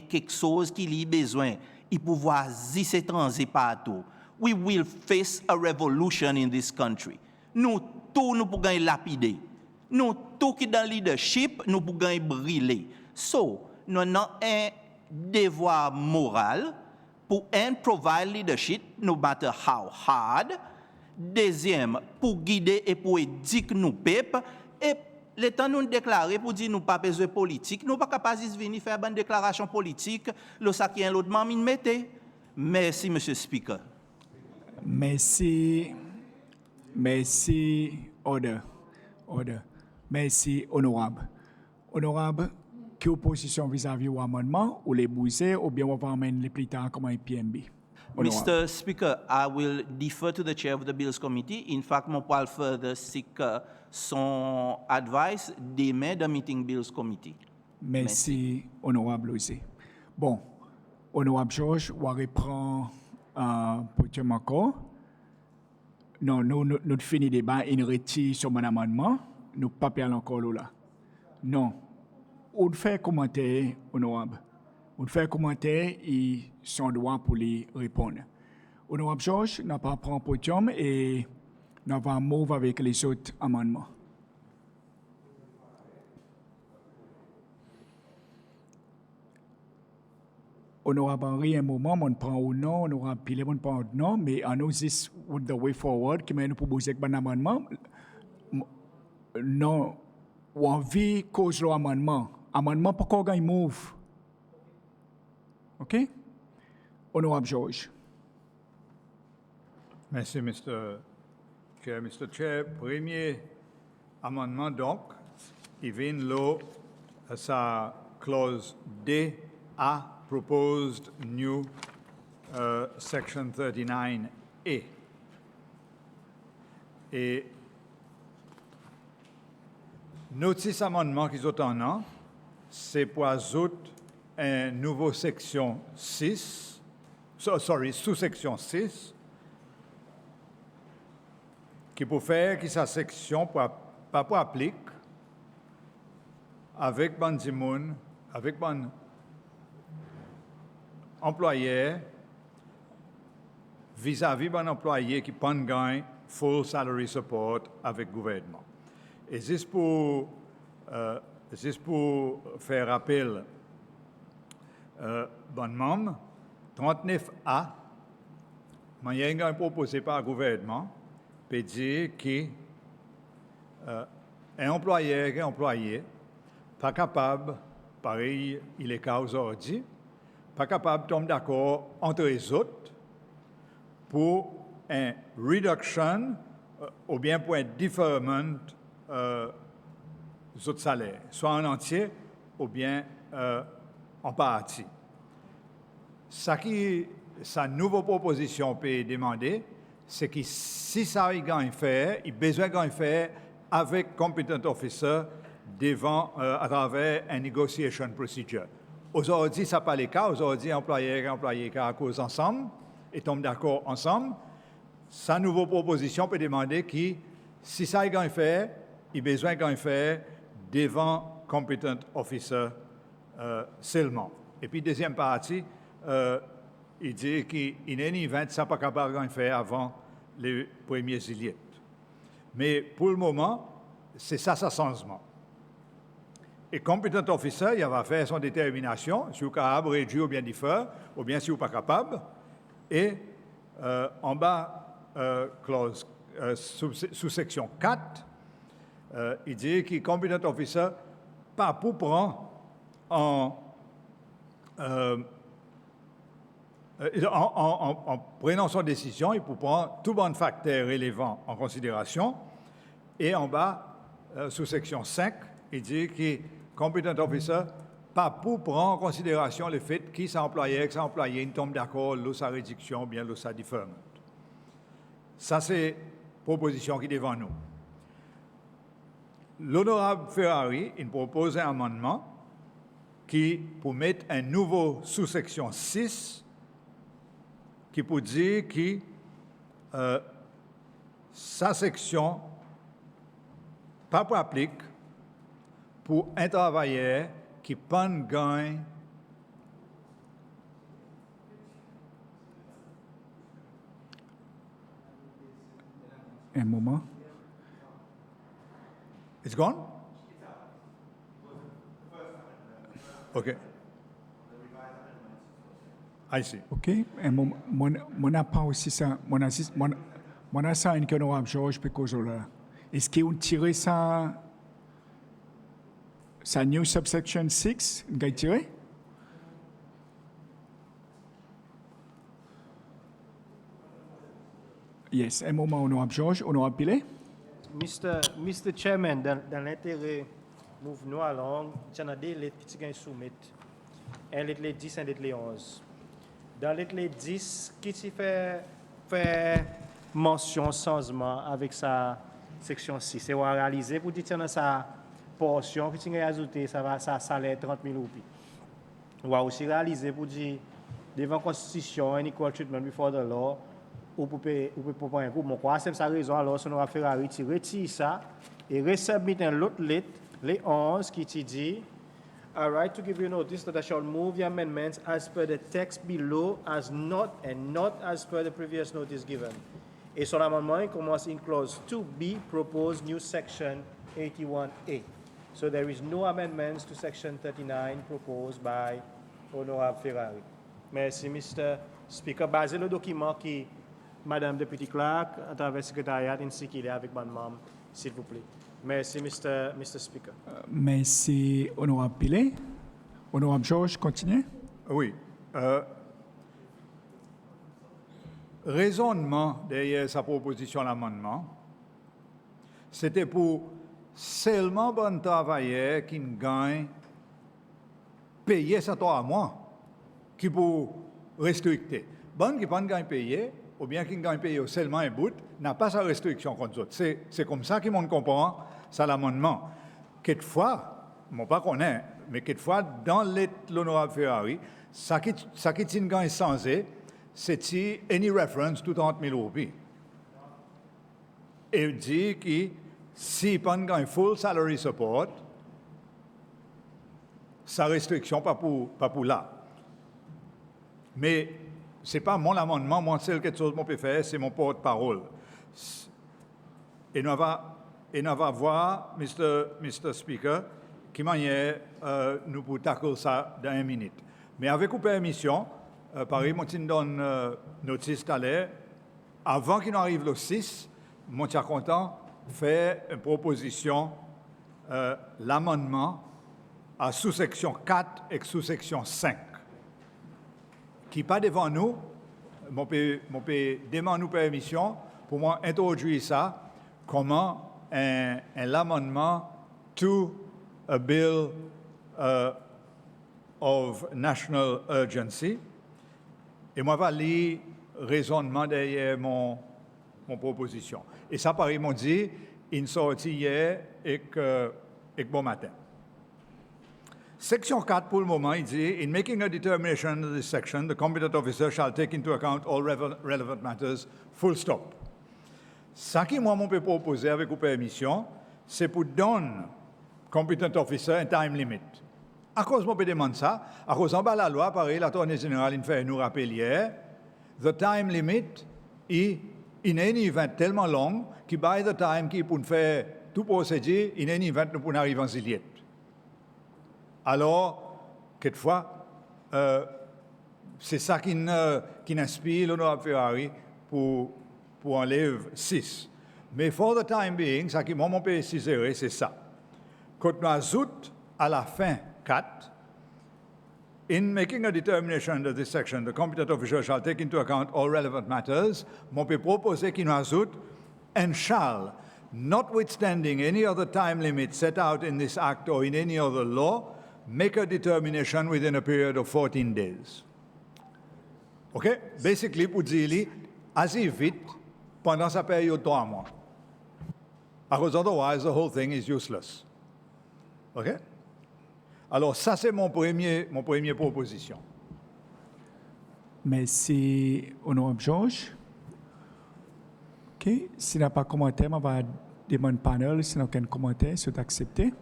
quelque chose qu'il a besoin. Il peut voir si c'est transé partout. We will face a revolution in this country. Nous tous, nous pouvons lapider. Nous tous qui dans le leadership, nous pouvons brûler. So, nous avons un devoir moral pour provide leadership, no matter how hard. Deuxième, pour guider et pour éduquer nos peuples. Et l'État nous déclarer pour dire nous pas besoin de politique, nous pas capables de venir faire une déclaration politique, le ça qui est l'autre main mettez. Merci, Monsieur Speaker. Merci. Merci. Order. Merci, honorable. Honorable, quelle opposition vis-à-vis de l'amendement ou les bouser ou bien on va amener les plus tard comme un PMB? Mr. Speaker, I will defer to the chair of the Bills Committee. In fact, mon parle further seek son advice demain the meeting Bills Committee. Merci, honorable aussi. Bon, honorable Georges, on reprend pour tu encore. Non, nous finissons le débat, il retire sur mon amendement. Nous ne pas parler encore là. Non. On fait commentaire, honorable. On fait commentaire et son droit pour lui répondre. Honorable Georges, n'a pas pris un podium et nous va move avec les autres amendements. Honorable Henry, un moment, on prend un nom, honorable Pilé, on prend un nom, mais on nous dit with the way forward, qui m'a nous proposé un amendement. Non, on vit cause de l'amendement. Amendement, pourquoi on move? OK? Honorable George. Merci, Mr. Chair. Mr. Chair, premier amendement, donc, il vient là, sa clause D, A, proposed new section 39A. Et notre amendement qui sont en an, c'est pour ajouter une nouvelle section 6, sous-section 6, qui peut faire que sa section pas pour appliquer avec ban dimoun, avec ban employé vis-à-vis ban employé qui prend gain full salary support avec gouvernement. Et juste pour faire rappel, bon membre, 39A, il y a un proposé par le gouvernement, peut dire qu'un employé, pas capable, pareil, il est cas aujourd'hui, pas capable de tomber d'accord entre les autres pour un reduction ou bien pour un deferment des autres salaires, soit en entier ou bien en partie. Sa nouvelle proposition peut demander, c'est que si ça a fait, il a besoin de faire avec competent officer devant, à travers une negotiation procedure. Aujourd'hui, ça n'est pas le cas. Aujourd'hui, employé et employé causent ensemble et tombent d'accord ensemble. Sa nouvelle proposition peut demander que si ça a fait, il a besoin de faire devant competent officer seulement. Et puis, deuxième partie, il dit qu'il n'est ni 20, ça n'est pas capable de faire avant les premiers juillet. Mais pour le moment, c'est ça, ça changement. Et competent officer, il va faire son détermination, si vous êtes capable de réduire ou bien de faire, ou bien si vous n'êtes pas capable. Et en bas, clause, sous section 4, il dit que competent officer, pas pour prendre en prenant son décision, il peut prendre tout bon facteur relevant en considération. Et en bas, sous section 5, il dit que competent officer, pas pour prendre en considération le fait qu'il s'est employé, il tombe d'accord, sa réduction ou bien sa deferment. Ça, c'est proposition qui est devant nous. L'honorable Ferrari, il propose un amendement qui, pour mettre un nouveau sous-section 6, qui pour dire que sa section pas pour applique pour un travailleur qui pas gagne Un moment. It's gone? Okay. I see. OK? Un moment. Mon n'a pas aussi ça. Mon a ça une honorable George Picozola. Est-ce qu'on tire ça new subsection 6? On va tirer? Yes. Un moment, honorable George. Honorable Pilet? Mr. Chairman, dans l'intérêt mouvement along, il y en a deux lettres qui sont soumises. Un lettre 10 et un lettre 11. Dans lettre 10, qui fait mention changement avec sa section 6. C'est réalisé pour dire que sa portion qui est ajoutée, ça salaire 30 000 roupies. On va aussi réaliser pour dire devant la Constitution, un equal treatment before the law, ou pour prendre un coup. Mon quoi, c'est sa raison, alors, si on va faire retirer ça et resubmit un autre lettre, les 11, qui dit I write to give you notice that I shall move the amendments as per the text below as not as per the previous notice given. Et son amendement il commence in clause 2B, proposed new section 81A. So there is no amendments to section 39 proposed by Honorable Ferrari. Merci, Mr. Speaker. Basé le document qui Madame Deputy Clerk, à travers le secrétariat, ainsi qu'il est avec Madame Mam, s'il vous plaît. Merci, Mr. Speaker. Merci, honorable Pilet. Honorable George, continue. Oui. Raisonnement derrière sa proposition d'amendement, c'était pour seulement bon travailleur qui gagne payer ça toi à moi, qui pour restricter. Bon qui ne gagne payer, ou bien qui gagne payer seulement un bout, n'a pas sa restriction contre eux. C'est comme ça que monde comprend ça l'amendement. Quelquefois, moi pas connais, mais quelquefois dans l'honorable Ferrari, ça qui gagne censé, c'est any reference to 30 000 roupies. Et il dit que si pas gagne full salary support, sa restriction pas pour là. Mais ce n'est pas mon amendement, moi, seul quelque chose que je peux faire, c'est mon porte-parole. Et nous allons voir, Mr. Speaker, qui manière nous pouvons tacler ça dans 1 minute. Mais avec vos permission, Paris, moi, je donne notice tout à l'heure, avant qu'il arrive le 6, moi, je suis content de faire une proposition, l'amendement à sous-section 4 et sous-section 5. Qui pas devant nous, mon peut demander nous permission pour moi introduire ça comment un amendement to a bill of national urgency. Et moi, je vais lire le raisonnement derrière mon proposition. Et ça, Paris m'ont dit, il sorti hier et bon matin. Section 4, pour le moment, il dit, in making a determination under this section, the competent officer shall take into account all relevant matters, full stop. Ça qui, moi, je peux proposer avec vos permissions, c'est pour donner competent officer un time limit. À cause, je peux demander ça, à cause, en bas la loi, pareil, l'attorney général, il fait nous rappeler hier, the time limit est, in any event, tellement long, que by the time qu'il peut faire tout procédé, in any event, nous pouvons arriver en ziliette. Alors, quelquefois, c'est ça qui inspire l'honorable Ferrari pour enlever 6. Mais for the time being, ça qui moi mon peut ciserer, c'est ça. Quand on ajoute à la fin 4, in making a determination under this section, the competent officer shall take into account all relevant matters, on peut proposer qu'il nous ajoute and shall, notwithstanding any other time limit set out in this act or in any other law, make a determination within a period of 14 days. OK? Basically, pour dire, assez vite, pendant sa période de 3 mois. Because otherwise, the whole thing is useless. OK? Alors, ça, c'est mon premier proposition. Merci, Honorable George. OK. S'il n'y a pas de commentaire, on va demander au panel s'il n'y a aucun commentaire, c'est accepté. Vous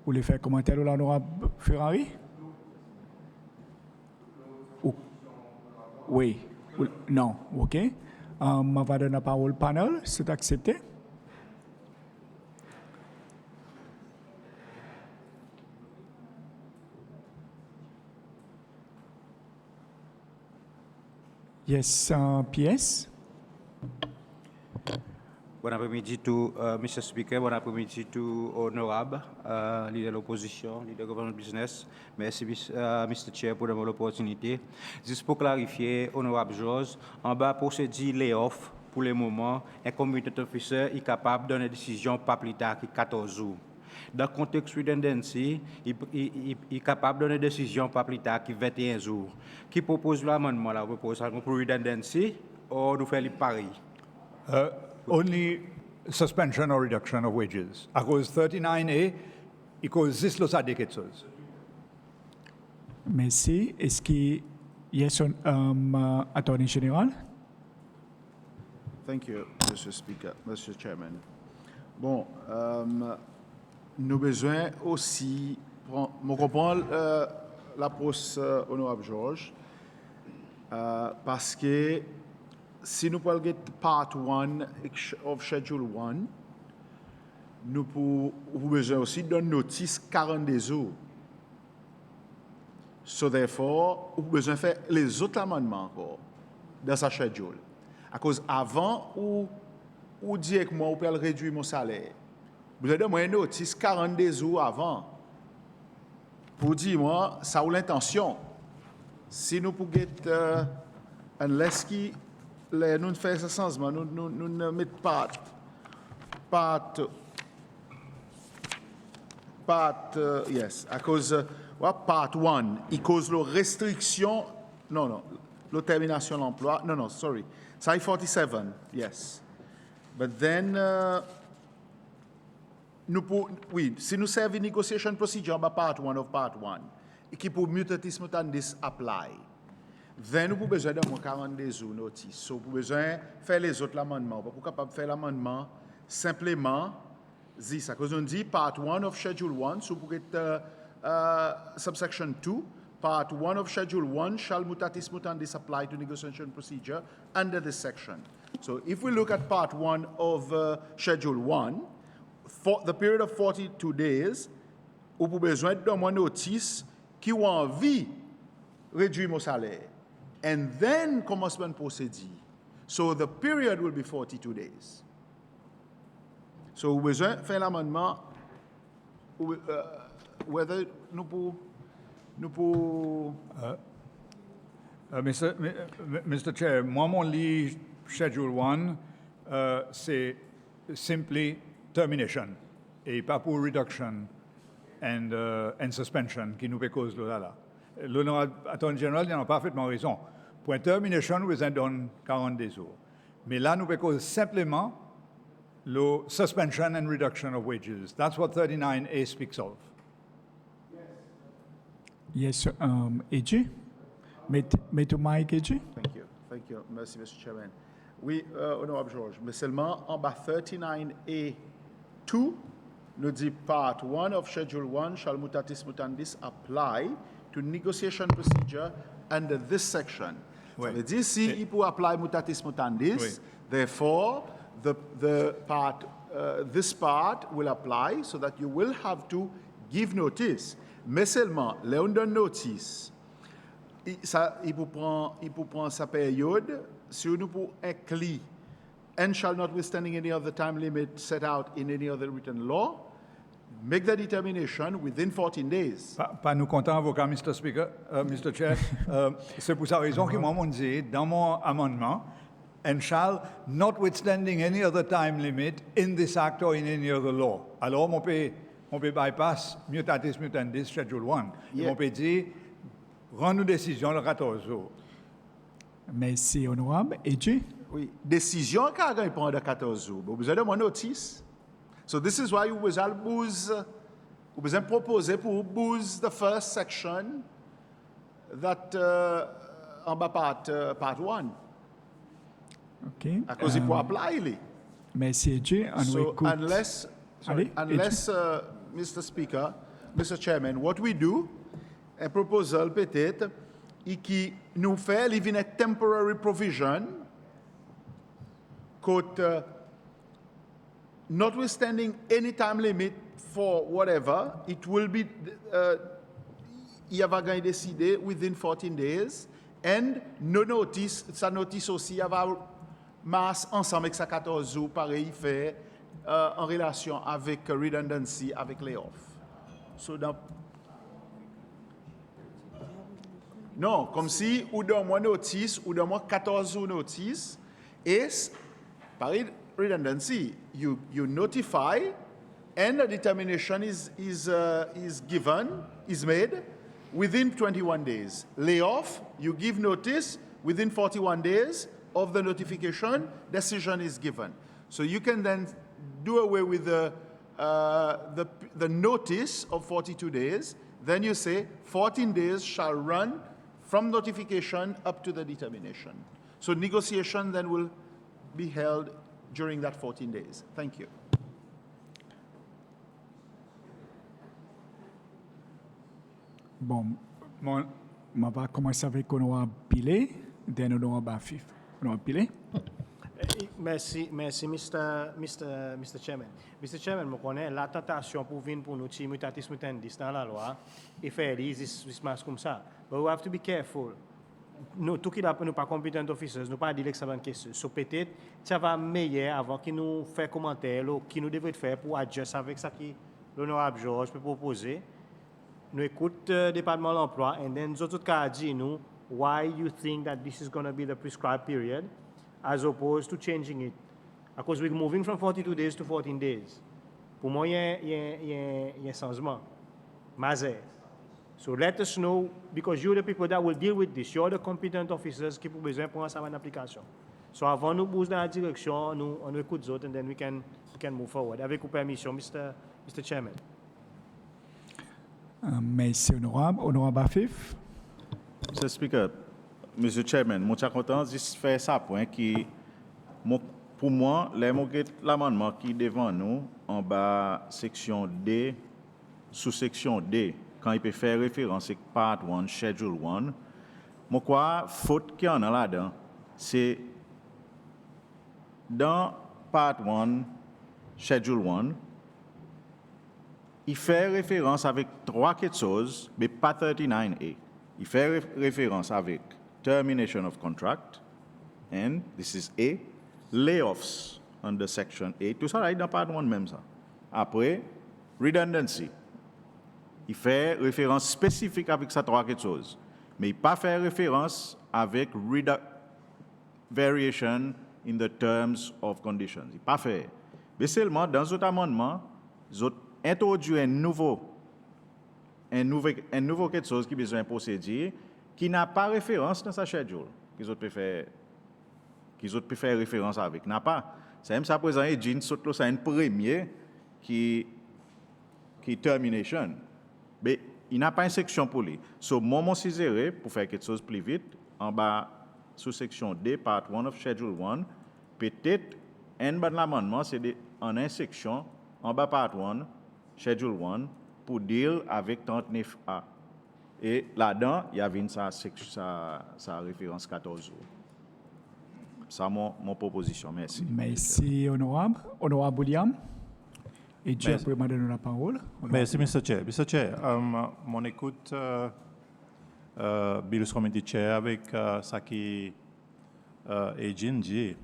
voulez faire un commentaire, l'Honorable Ferrari? Oui. Non. OK. On va donner la parole au panel, c'est accepté. Yes, PS. Bon après-midi to Mr. Speaker, bon après-midi to honorable leader de l'opposition, leader government business. Merci Mr. Chair pour l'opportunité. Juste pour clarifier, honorable George, en bas procédure layoff pour le moment, un community officer est capable de donner une décision pas plus tard que 14 jours. Dans le contexte redundancy, il est capable de donner une décision pas plus tard que 21 jours. Qui propose l'amendement là, propose pour redundancy ou nous faire le pari? Only suspension or reduction of wages. Because 39A, because this los adiketsos. Merci. Est-ce qu'il y a un attorney général? Thank you, Mr. Speaker, Mr. Chairman. Bon, nous avons besoin aussi, je comprends l'approche honorable George, parce que si nous pouvons get part 1 of Schedule 1, nous avons besoin aussi d'une notice 42 jours. So therefore, nous avons besoin de faire les autres amendements encore dans sa schedule. À cause avant, ou dire que moi, on peut réduire mon salaire. Vous avez donné une notice 42 jours avant pour dire, moi, ça a l'intention. Si nous pouvons get, unless qui, nous faisons ce changement, nous ne mettons pas yes, à cause, part 1, il cause la restriction, non, la termination de l'emploi, non, sorry. Side 47, yes. But then, si nous servons negotiation procedure, part 1 of part 1, et qui pour mutatis mutandis apply, then nous avons besoin de 42 jours notice. So, nous avons besoin de faire les autres amendements. Pour capable faire l'amendement, simplement, dit ça. Parce qu'on dit part 1 of schedule 1, so pour être subsection 2, part 1 of Schedule 1 shall mutatis mutandis apply to negotiation procedure under this section. So if we look at part 1 of Schedule 1, for the period of 42 days, vous avez besoin de notice qui ont envie de réduire mon salaire. And then commencement procédure. So the period will be 42 days. So vous avez besoin de faire l'amendement whether nous pouvons Mr. Chair, moi, mon lit Schedule 1, c'est simply termination et pas pour reduction and suspension qui nous fait cause de là. L'honorable attorney général il a parfaitement raison. Pour termination, vous en donne 42 jours. Mais là, nous fait cause simplement le suspension and reduction of wages. That's what 39A speaks of. Yes, AJ. Mettez mic, AJ. Thank you. Merci, Mr. Chairman. Oui, honorable George, mais seulement en bas 39A2, nous dit part 1 of Schedule 1 shall mutatis mutandis apply to negotiation procedure under this section. Ça veut dire si il peut apply mutatis mutandis, therefore the part, this part will apply so that you will have to give notice. Mais seulement, là on donne notice, il peut prendre sa période, si nous pouvons inclure, and shall notwithstanding any other time limit set out in any other written law, make the determination within 14 days. Pas nous comptons, avocat, Mr. Speaker, Mr. Chair. C'est pour sa raison que moi, je dis, dans mon amendement, and shall, notwithstanding any other time limit in this act or in any other law. Alors, on peut bypass mutatis mutandis Schedule 1. On peut dire, rends-nous décision le 14 jours. Merci, honorable. AJ. Oui, décision quand il prend de 14 jours, vous besoin de mon notice. So this is why you was all booze, vous besoin proposer pour booze the first section that en bas part 1. OK. À cause il faut apply li. Merci, Edge. On So écoute. unless Mr. Speaker, Mr. Chairman, what we do, un proposal peut-être, et qui nous fait living a temporary provision, quote, notwithstanding any time limit for whatever, it will be, il va gagner décidé within 14 days, and no notice, sa notice aussi, il va masse ensemble avec sa 14 jours, pareil, fait en relation avec redundancy, avec layoff. So, non, comme si, ou donne moi notice, ou donne moi 14 jours notice, et par redundancy, you notify, and a determination is made within 21 days. Layoff, you give notice within 41 days of the notification, decision is given. So you can then do away with the notice of 42 days. Then you say 14 days shall run from notification up to the determination. So negotiation then will be held during that 14 days. Thank you. Bon, on va commencer avec l'honorable Pilé, then l'honorable Afif. Honorable Pilé. Merci, Mr. Chairman. Mr. Chairman, je connais la tentation pour venir pour nous, si mutatis mutandis dans la loi, et faire this masse comme ça. But we have to be careful. Nous, tout qui nous pas competent officers, nous pas dire l'excellente question. So peut-être, ça va meilleur avant qu'ils nous fassent commentaire, qui nous devrait faire pour adjuster avec ça qui l'honorable Georges peut proposer. Nous écoutons le département de l'emploi, and then nous autres cas dit nous, why you think that this is going to be the prescribed period, as opposed to changing it. Because we're moving from 42 days to 14 days. Pour moi, il y a un changement majeur. So let us know, because you're the people that will deal with this. You're the competent officers qui ont besoin pour ça en application. So avant nous bouger dans la direction, on écoute les autres, and then we can move forward. Avec votre permission, Mr. Chairman. Merci, honorable. Honorable Afif. Mr. Speaker, Mr. Chairman, je suis content de faire ça point qui, pour moi, l'amendement qui est devant nous, en bas, section D, sous-section D, quand il peut faire référence à Part 1, Schedule 1, moi, quoi, faute qu'il y en a là-dedans, c'est dans Part 1, Schedule 1, il fait référence avec trois quelque chose, mais pas 39A. Il fait référence avec termination of contract, and this is A, layoffs under section A. Tout ça là, dans part 1 même ça. Après, redundancy. Il fait référence spécifique avec ça trois quelque chose, mais il pas fait référence avec variation in the terms of conditions. Il pas fait. Mais seulement dans cet amendement, ils ont introduit un nouveau quelque chose qui a besoin de procédure qui n'a pas référence dans sa schedule, qu'ils ont pu faire référence avec. N'a pas. C'est même ça présent et Jean Sotlo, c'est un premier qui termination. Mais il n'a pas une section pour lui. So, moment ciséré, pour faire quelque chose plus vite, en bas, sous section D, part 1 of schedule 1, peut-être, un bon amendement, c'est en une section, en bas, part 1, schedule 1, pour dire avec 39A. Et là-dedans, il y avait sa référence 14 jours. Ça, mon proposition. Merci. Merci, honorable. Honorable William. Et Dieu peut me donner la parole. Merci, Mr. Chair. Mr. Chair, mon écoute Bills Committee Chair avec ça qui est dit.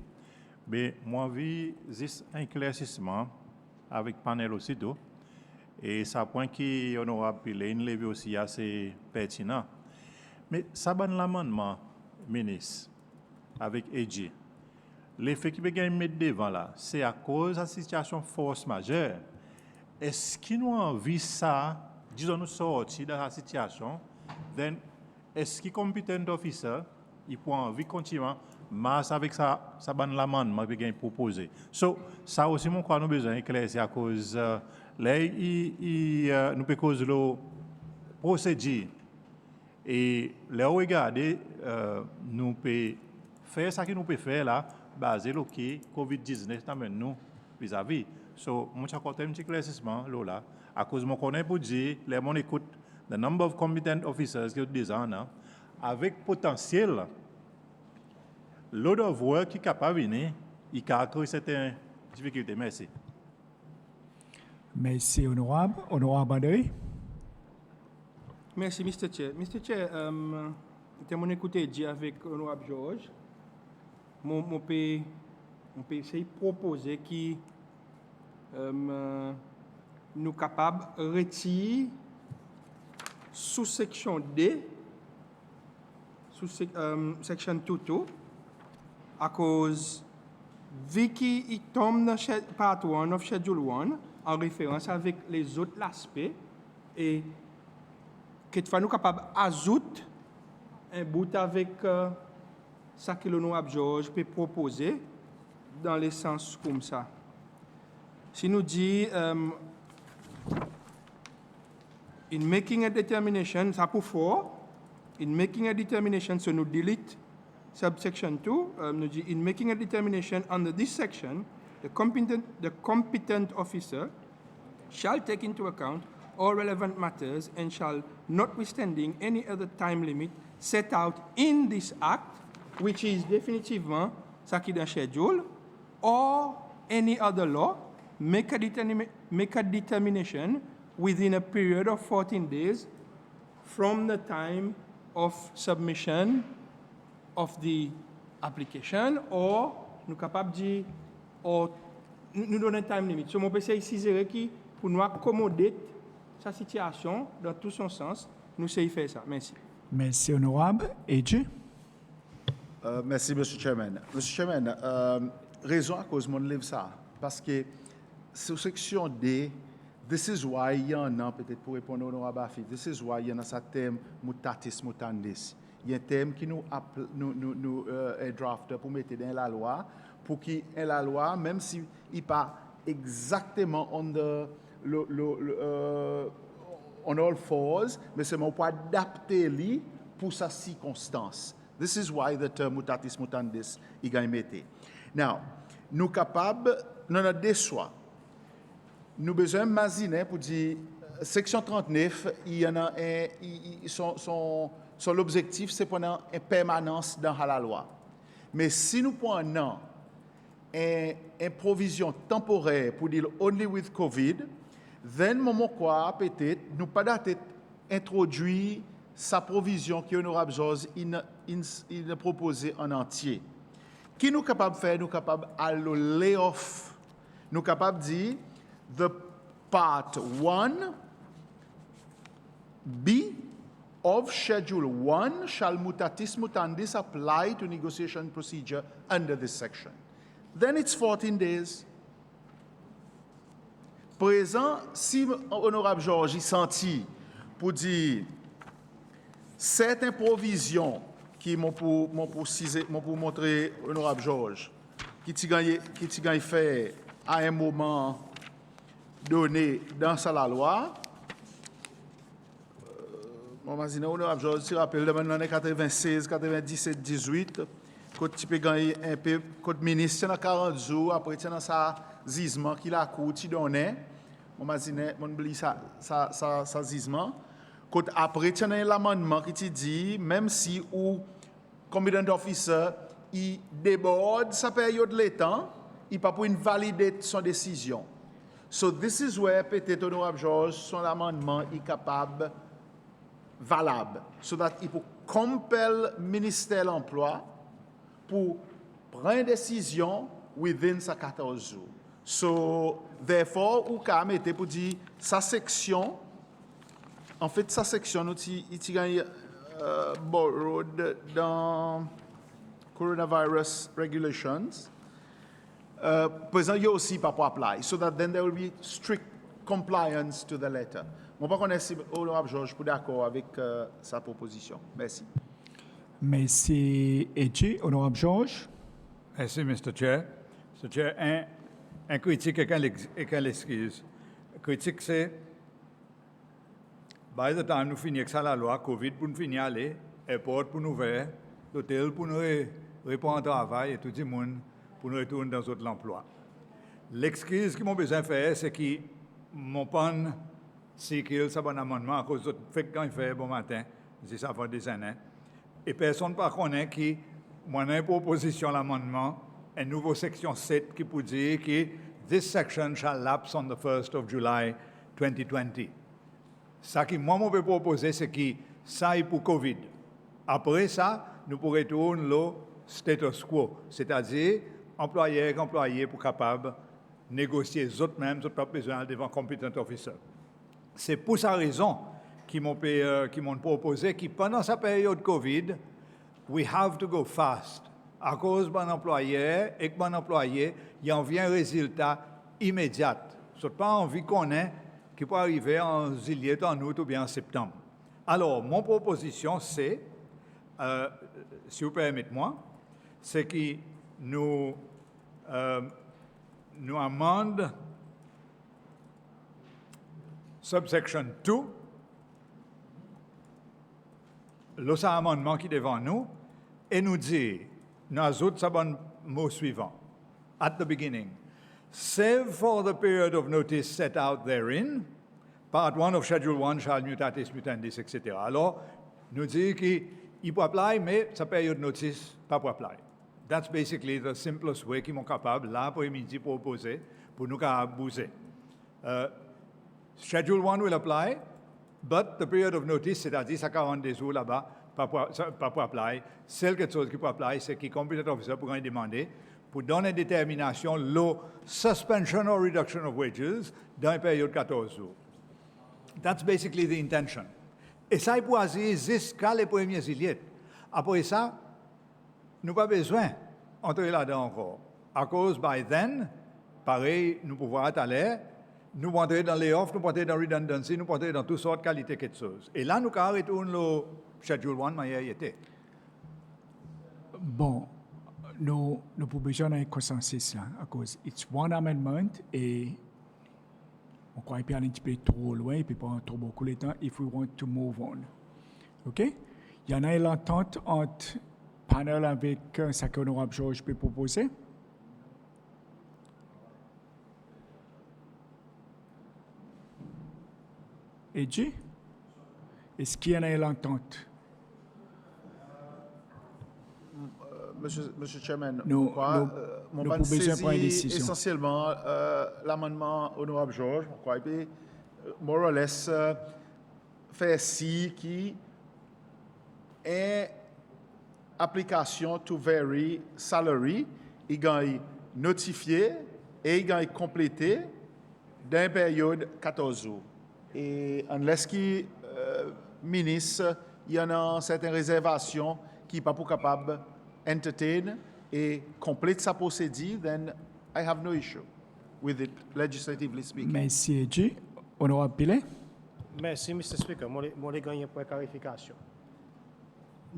Mais moi, j'ai un éclaircissement avec panel aussitôt. Et ça point qui est honorable, il est levé aussi assez pertinent. Mais ça, bon l'amendement, ministre, avec EG, l'effet qui peut mettre devant là, c'est à cause de la situation force majeure. Est-ce qu'il nous envie ça, disons nous sortir de la situation, then est-ce qu'il compétent officer, il peut envie continuer Mas avec ça, ça ban l'amendement qui est proposé. So, ça aussi, mon quoi, nous besoin éclaircir à cause, là, nous peut cause le procédure. Et là, regardez, nous peut faire ce que nous pouvons faire là, basé sur le COVID-19, nous, vis-à-vis. So, moi, je compte un petit éclaircissement, là, à cause de mon connaît pour dire, les gens écoutent, the number of competent officers qui ont des ans, avec potentiel, l'autre of work qui est capable de venir, il a créé certaines difficultés. Merci. Merci, honorable. Honorable André. Merci, Mr. Chair. Mr. Chair, mon écouté dit avec honorable George, on peut essayer de proposer qui nous capables de retirer sous section D, sous section 2, à cause vu qu'il tombe dans part 1 of Schedule 1 en référence avec les autres aspects et que nous capables d'ajouter un bout avec ça que l'honorable George peut proposer dans les sens comme ça. Si nous dit in making a determination, ça pour fort, in making a determination, so nous delete subsection 2, nous dit in making a determination under this section, the competent officer shall take into account all relevant matters and shall, notwithstanding any other time limit set out in this act, which is definitivement ça qui est dans schedule, or any other law, make a determination within a period of 14 days from the time of submission of the application, or nous capables de dire, or nous donner un time limit. So, mon PC ici, qui pour nous accommoder sa situation dans tout son sens, nous essayons de faire ça. Merci. Merci, honorable. AJ. Merci, Mr. Chairman. Mr. Chairman, raison à cause de mon livre ça, parce que sur section D, this is why il y en a, peut-être pour répondre au honorable Afi, this is why il y en a ce thème mutatis mutandis. Il y a un thème qui nous draft pour mettre dans la loi, pour que la loi, même s'il n'est pas exactement on all fours, mais c'est pour adapter pour sa circonstance. This is why the term mutatis mutandis est mis. Now, nous capables, nous avons deux choix. Nous avons besoin d'imaginer pour dire, section 39, il y en a son objectif, c'est pour une permanence dans la loi. Mais si nous prenons une provision temporaire pour dire only with COVID, then moment quoi peut-être nous pas d'être introduit sa provision qui honorable George il proposé en entier. Qui nous capable de faire? Nous capable à le lay off. Nous capable de dire the part 1 B of Schedule 1 shall mutatis mutandis apply to negotiation procedure under this section. Then it's 14 days. Présent, si honorable George y senti pour dire certaines provisions qui m'ont pour montrer honorable George qui t'y fait à un moment donné dans la loi. Imagine honorable George se rappelle de maintenant 96, 97, 18 quand tu peux gagner un peu quand ministre dans 40 jours après tu dans sa zisement qui la cour tu donnait. Imagine mon oublie ça zisement. Quand après tu as l'amendement qui te dit même si ou competent officer il déborde sa période de temps, il pas pour invalider son décision. So this is where peut-être honorable George son amendement est capable valable so that il peut compel ministère de l'emploi pour prendre une décision within sa 14 jours. So therefore ou ka mettre pour dire sa section en fait sa section nous il gagne borrowed dans coronavirus regulations présent il aussi pas pour apply so that then there will be strict compliance to the letter. Je ne sais pas si honorable Georges est d'accord avec sa proposition. Merci. Merci, Edgy. Honorable Georges. Merci, Mr. Chair. Mr. Chair, un critique et qu'un l'excuse. Critique, c'est, by the time nous finissons avec ça, la loi, COVID pour nous finir aller, airport pour nous ouvrir, l'hôtel pour nous répondre au travail et tout le monde pour nous retourner dans notre emploi. L'excuse qu'ils m'ont besoin de faire, c'est qu'ils m'ont pas si qu'ils ça bon amendement à cause de fait quand il fait bon matin, c'est ça fait des années. Et personne ne connaît qui, moi, j'ai une proposition l'amendement, une nouvelle section 7 qui peut dire que this section shall lapse on the 1st of July 2020. Ça qui moi, je peux proposer, c'est que ça est pour COVID. Après ça, nous pourrons retourner le status quo, c'est-à-dire employé pour capable négocier les autres mêmes, autres pas besoin devant competent officer. C'est pour sa raison qu'ils m'ont proposé que pendant sa période COVID, we have to go fast. À cause d'un employé et que mon employé, il en vient un résultat immédiat. Ce n'est pas envie qu'on ait qui peut arriver en juillet, en août ou bien en septembre. Alors, mon proposition, c'est, si vous permettez-moi, c'est que nous amendons subsection 2, l'autre amendement qui est devant nous, et nous dit, nous ajoutons ce bon mot suivant, at the beginning, save for the period of notice set out therein, part 1 of Schedule 1 shall mutatis mutandis, etc. Alors, nous dit qu'il peut apply, mais sa période de notice, pas pour apply. That's basically the simplest way qu'ils sont capables, là, pour midi proposer, pour nous bouger. Schedule 1 will apply, but the period of notice, c'est-à-dire ça 42 jours là-bas, pas pour apply. Seule quelque chose qui peut apply, c'est que le competent officer pourra demander pour donner une détermination, le suspension or reduction of wages dans une période de 14 jours. That's basically the intention. Et ça, il peut agir jusqu'à les premiers juillet. Après ça, nous n'avons pas besoin d'entrer là-dedans encore. À cause, by then, pareil, nous pouvons aller, nous pouvons entrer dans les offres, nous pouvons entrer dans redundancy, nous pouvons entrer dans toutes sortes de qualités de choses. Et là, nous arrêtons le Schedule 1, mais il était. Bon, nous pouvons besoin d'un consensus là, à cause it's one amendment et on croit qu'il y a un petit peu trop loin et puis pas trop beaucoup de temps if we want to move on. OK? Il y en a une entente entre panel avec ce que l'honorable Georges peut proposer. Edgy? Est-ce qu'il y en a une entente? Monsieur Chairman, Nous mon pouvons ban besoin prendre une saisit décision. essentiellement l'amendement honorable Georges, on croit que more or less faire si qui est application to vary salary, il gagne notifié et il gagne complété dans une période 14 jours. Et unless qui ministre, il y en a certaines réservations qui n'est pas pour capable entertain et complète sa procédure, then I have no issue with it, legislatively speaking. Merci, Edgy. Honorable Pilet? Merci, Mr. Speaker. Moi, je gagne pour clarification.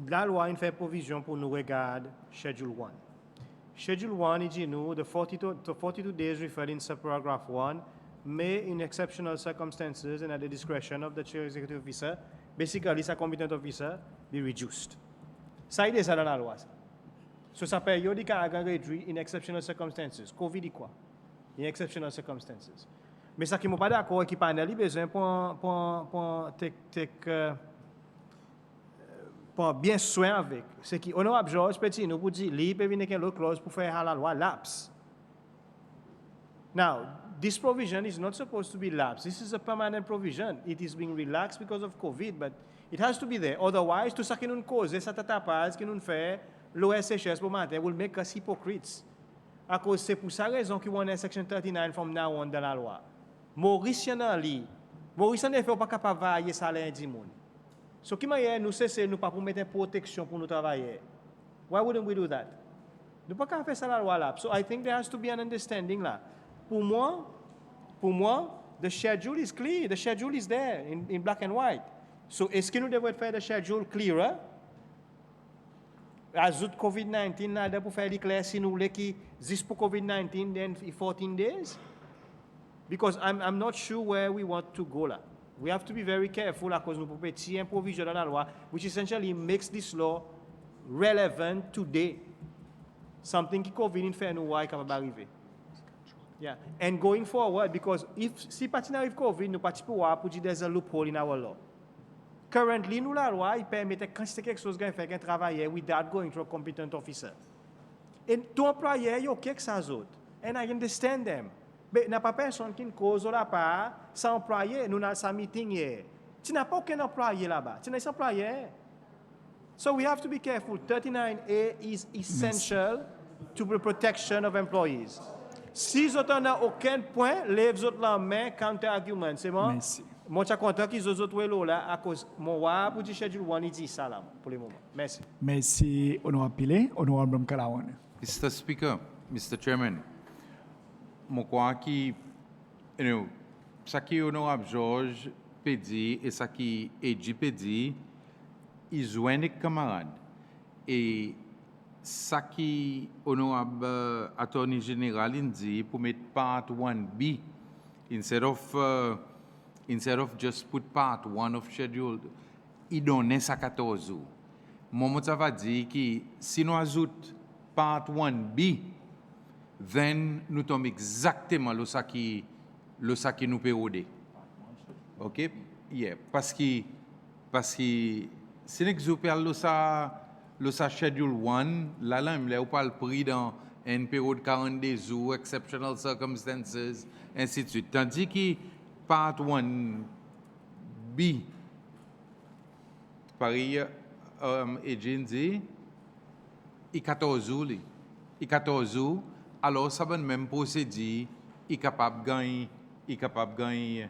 La loi fait provision pour nous regarder Schedule 1. Schedule 1, il dit nous, the 42 days referred in subparagraph 1 may, in exceptional circumstances and at the discretion of the Chief Executive Officer, basically, sa competent officer, be reduced. Ça, il est ça dans la loi. So, sa période qui a réduit in exceptional circumstances. COVID dit quoi? In exceptional circumstances. Mais ça qui ne m'a pas d'accord, qui panel, il a besoin pour bien soin avec. C'est qui, honorable Georges Petit, nous vous dit, il peut venir avec une clause pour faire la loi lapse. Now, this provision is not supposed to be lapsed. This is a permanent provision. It is being relaxed because of COVID, but it has to be there. Otherwise, tout ça qui nous cause, cette tapage qui nous fait, l'OSHS pour matin will make us hypocrites. À cause, c'est pour sa raison qu'on a section 39 from now on dans la loi. Maurice en fait pas capable de varier salaire du monde. So, qui m'a nous cesser, nous pas pour mettre une protection pour nous travailler. Why wouldn't we do that? Nous pas capable faire ça la loi là. So, I think there has to be an understanding là. Pour moi, the schedule is clear. The schedule is there in black and white. So, est-ce que nous devons faire the schedule clearer? ajoute COVID-19 là pour faire l'éclair si nous voulons qui juste pour COVID-19 then 14 days? Because I'm not sure where we want to go là. We have to be very careful là, parce que nous pouvons tirer un provision dans la loi, which essentially makes this law relevant today. Something qui COVID fait nous est capable d'arriver. Yeah, and going forward, because si pas n'arrive COVID, nous pas pour dire there's a loophole in our law. Currently, nous la loi, il permet quand c'est quelque chose qu'on fait, qu'un travailleur without going through a competent officer. Et tout employeur, il y a quelque chose d'autre. And I understand them. Mais il n'y a pas personne qui cause là part sans employé. Nous avons sa meeting hier. Tu n'as pas aucun employé là-bas. Tu n'as pas employé. So we have to be careful. 39A is essential to the protection of employees. Si vous n'avez aucun point, lève votre la main, counter-argument. C'est bon? Merci. Moi, je suis content qu'ils ont autres là à cause mon wa pour dire schedule 1 il dit ça là pour le moment. Merci. Merci, Honorable Pile. Honorable Mkalawan. Mr. Speaker, Mr. Chairman, je crois que ce qui est honorable George peut dire et ce qui est Edgy peut dire, ils joignent les camarades. Et ce qui est honorable Attorney General dit pour mettre part 1B instead of just put part 1 of schedule, il donne ça 14 jours. Moi, ça va dire que si nous ajoutons part 1B, then nous tombons exactement le ça qui nous période. OK? Yeah. Parce que si nous parlons le ça schedule 1, là, on parle pris dans une période 42 jours, exceptional circumstances, ainsi de suite. Tandis que part 1B, pareil, Edgy dit, il 14 jours. Il 14 jours, alors ça va même procédure, il est capable de gagner,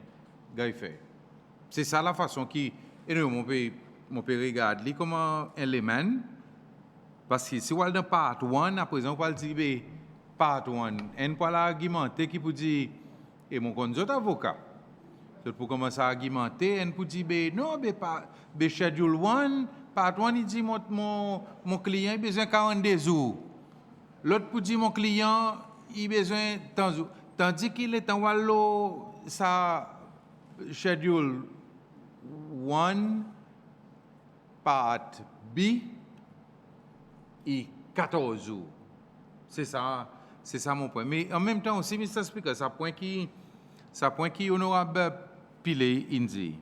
faire. C'est ça la façon qui, et nous, on peut regarder comme un élément, parce que si on est dans part 1, à présent, on va dire part 1, on peut argumenter qui peut dire, et mon conjoint avocat, pour commencer à argumenter, on peut dire, non, pas, schedule 1, part 1, il dit, mon client a besoin de 42 jours. L'autre peut dire, mon client, il a besoin de temps. Tandis qu'il est en wallo, ça, schedule 1, part B, et 14 jours. C'est ça mon point. Mais en même temps aussi, Mr. Speaker, ça point qui honorable Pile Indi.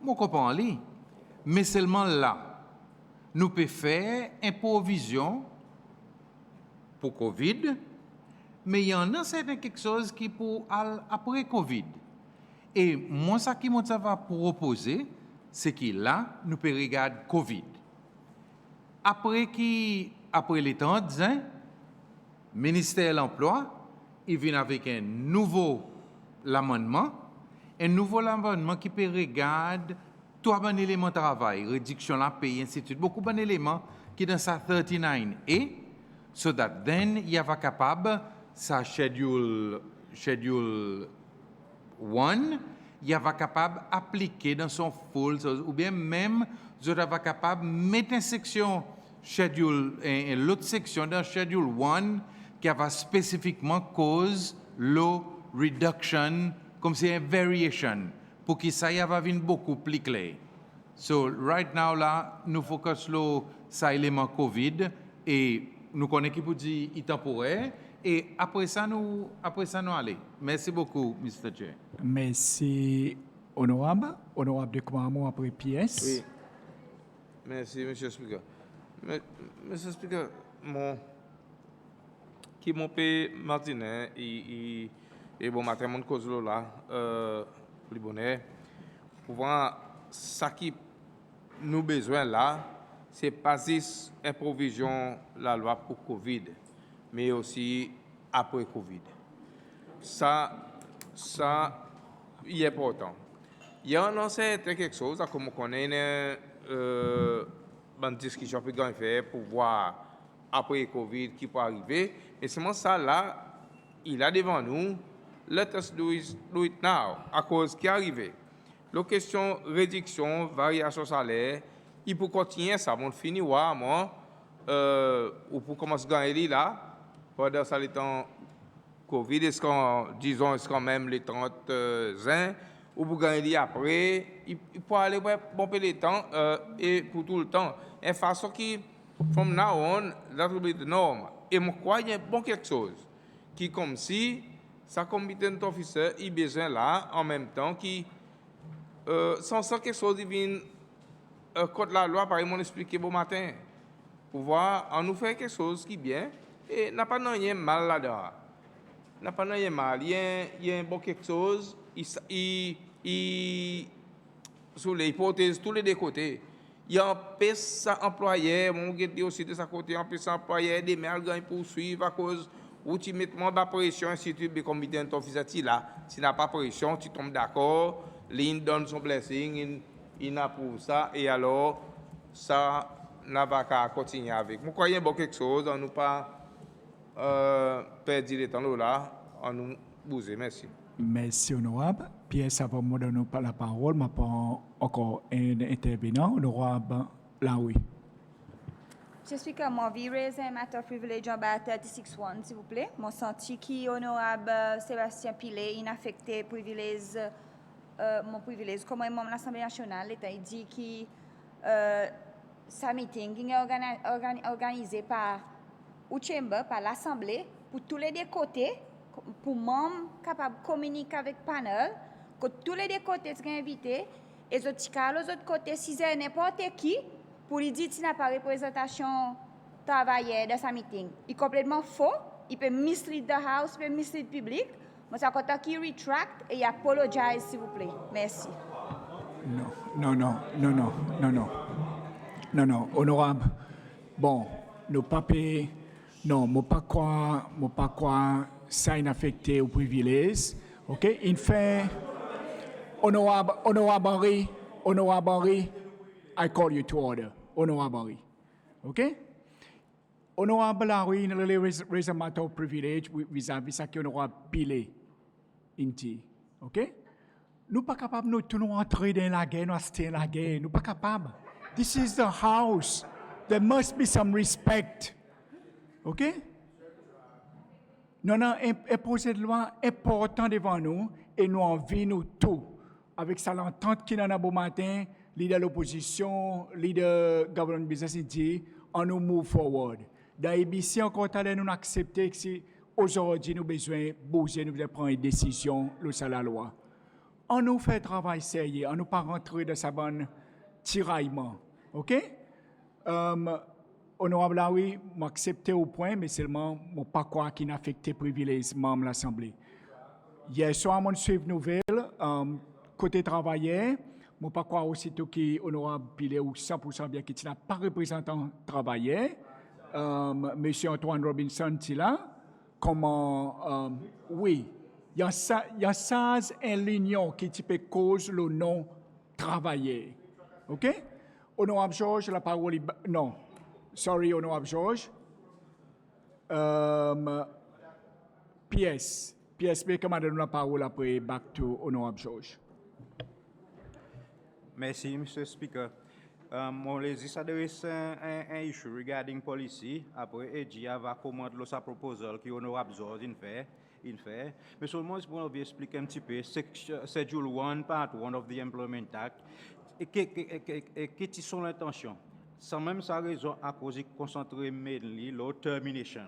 Mon comprends lui, mais seulement là, nous pouvons faire une provision pour Covid, mais il y en a certaines quelque chose qui pour après Covid. Et moi, ça qui va proposer, c'est que là, nous pouvons regarder Covid. Après les temps, le ministère de l'Emploi, il vient avec un nouveau amendement qui peut regarder tous les éléments de travail, réduction de la paye, ainsi de suite. Beaucoup d'éléments qui sont dans sa 39A, so that then il y a capable sa schedule 1, il y a capable appliquer dans son full, ou bien même je va capable mettre une section schedule, l'autre section dans schedule 1 qui va spécifiquement cause le reduction, comme c'est une variation, pour que ça y va venir beaucoup plus clair. So right now là, nous focus sur ça élément COVID et nous connaissons qui peut dire temporaire et après ça nous aller. Merci beaucoup, Mr. Chair. Merci, honorable. Honorable de Kouamou après pièce. Oui. Merci, Monsieur le Speaker. Monsieur le Speaker, qui mon pays Martinet et bon matin mon cause là plus bonheur pour voir ça qui nous besoin là c'est pas juste une provision la loi pour Covid mais aussi après Covid. Ça il est important. Il y a un certain quelque chose comme on connaît une discussion plus grande faire pour voir après Covid qui peut arriver et seulement ça là il a devant nous. Let us do it now, à cause qui est arrivé. La question réduction, variation salaire, il peut continuer ça, on finit moi, ou pour commencer à gagner là, pendant ça, les temps Covid, est-ce quand même les 30 ans, ou pour gagner après, il peut aller bon peu de temps et pour tout le temps. Et façon qui, from now on, that will be the norm. Et moi, quoi, il y a bon quelque chose qui, comme si, ça comité officer, il besoin là, en même temps, qui, sans quelque chose qui vient contre la loi, par exemple, expliqué bon matin, pour voir, on nous fait quelque chose qui est bien, et n'a pas rien mal là-dedans. N'a pas rien mal, il y a un bon quelque chose, sur les hypothèses, tous les deux côtés. Il empêche ça employé, on dit aussi de sa côté, empêche ça employé, des mails gagnent poursuivre à cause où tu mets de pression, si tu es comité officiel là, si n'a pas pression, tu tombes d'accord, l'in donne son blessing, il approuve ça, et alors, ça n'a pas qu'à continuer avec. Moi, croyez bon quelque chose, on nous pas perdre le temps là, on nous bouger. Merci. Merci, honorable. Pierre, ça va me donner la parole, mais pas encore un intervenant. Honorable Laoui. Je suis comme mon virus un matter privilege en bas 36-1, s'il vous plaît. Mon senti qui honorable Sébastien Pilet, inaffecté privilège, mon privilège. Comme un membre de l'Assemblée nationale, l'État dit que sa meeting est organisé par ou chamber, par l'Assemblée, pour tous les deux côtés, pour membres capables de communiquer avec le panel, que tous les deux côtés sont invités, et les autres côtés, si c'est n'importe qui, pour lui dire qu'il n'a pas de représentation travailleur dans sa meeting. Il est complètement faux, il peut mislead the house, il peut mislead le public. Moi, c'est quand il retract et il apologize, s'il vous plaît. Merci. Non, honorable. Bon, nos papiers, non, moi pas quoi, ça a affecté au privilège. OK? Il fait, honorable Henri, I call you to order. Honorable Henri. OK? Honorable Henri, il a un matter of privilege vis-à-vis ça qui honorable Pilé. Inti. OK? Nous pas capables nous tout nous entrer dans la guerre, nous assister à la guerre, nous pas capables. This is the house. There must be some respect. OK? Nous avons un projet de loi important devant nous et nous envie tout. Avec ça, l'entente qui est dans le bon matin, leader de l'opposition, leader government business, dit, on nous move forward. Dans l'ABC, encore nous accepter que aujourd'hui, nous avons besoin de bouger, nous devons prendre une décision, sur la loi. On nous fait travail sérieux, on ne pas rentrer dans sa bonne tiraillement. OK? Honorable Laoui, m'accepter au point, mais seulement, je ne pas quoi qui n'a affecté privilège membre de l'Assemblée. Hier soir, je suis nouvelle, côté travailleur, je ne pas quoi aussitôt qui honorable Pilé ou 100% bien qui n'a pas représentant travailleur. Monsieur Antoine Robinson, est là. Comment, oui, il y a ça un ligne qui peut cause le non travailleur. OK? Honorable Georges, la parole est... Non. Sorry, Honorable Georges. PS, comment donner la parole après back to Honorable Georges. Merci, Mr. Speaker. On les s'adresse un issue regarding policy. Après, EGIA va commander sa proposal qui Honorable Georges il fait. Mais seulement, je vais expliquer un petit peu. Schedule 1, Part 1 of the Employment Act. Et qui sont l'intention? Sans même sa raison à cause de concentrer mainly la termination.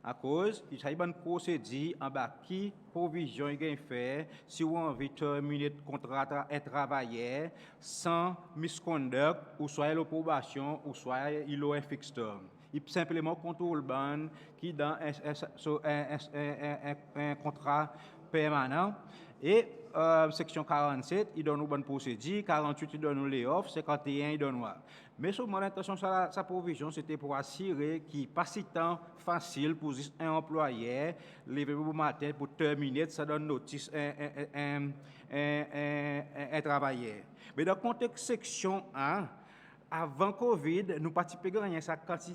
À cause, il y a une procédure en bas qui provision est fait si on envie de terminer le contrat un travailleur sans misconduct ou soit la probation ou soit il a un fixed term. Il simplement contrôle ban qui dans un contrat permanent. Et section 47, il donne une bonne procédure, 48, il donne un layoff, 51, il donne noir. Mais seulement l'intention de sa provision, c'était pour assurer qu'il n'y ait pas si temps facile pour un employeur lever au matin pour terminer, ça donne notice un travailleur. Mais dans le contexte section 1, avant Covid, nous participons à ça quantité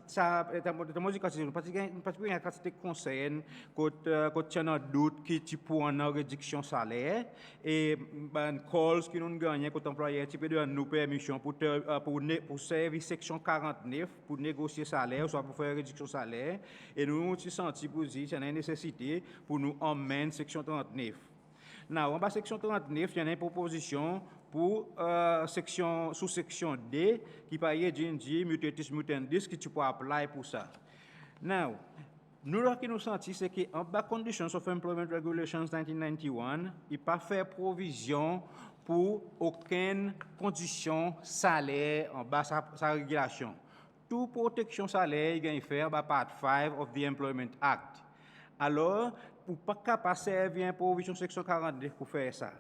nous participons à quantité de conseils quand tu as doute qui tu pour en réduction salaire et ben calls qui nous gagnent quand employeur tu peux donner nous permission pour servir section 49 pour négocier salaire soit pour faire réduction salaire et nous tu senti pour dire qu'il y a une nécessité pour nous emmener section 39. Now, en bas section 39, il y a une proposition pour sous-section D qui paye GNG, mutatis mutandis, qui tu peux apply pour ça. Now, nous, ce que nous sentons, c'est qu'en bas Conditions of Employment Regulations 1991, il n'y a pas fait provision pour aucune condition salaire en bas sa régulation. Toute protection salaire, il y a faire par Part 5 of the Employment Act. Alors, pour pas capable servir une provision section 42 pour faire ça.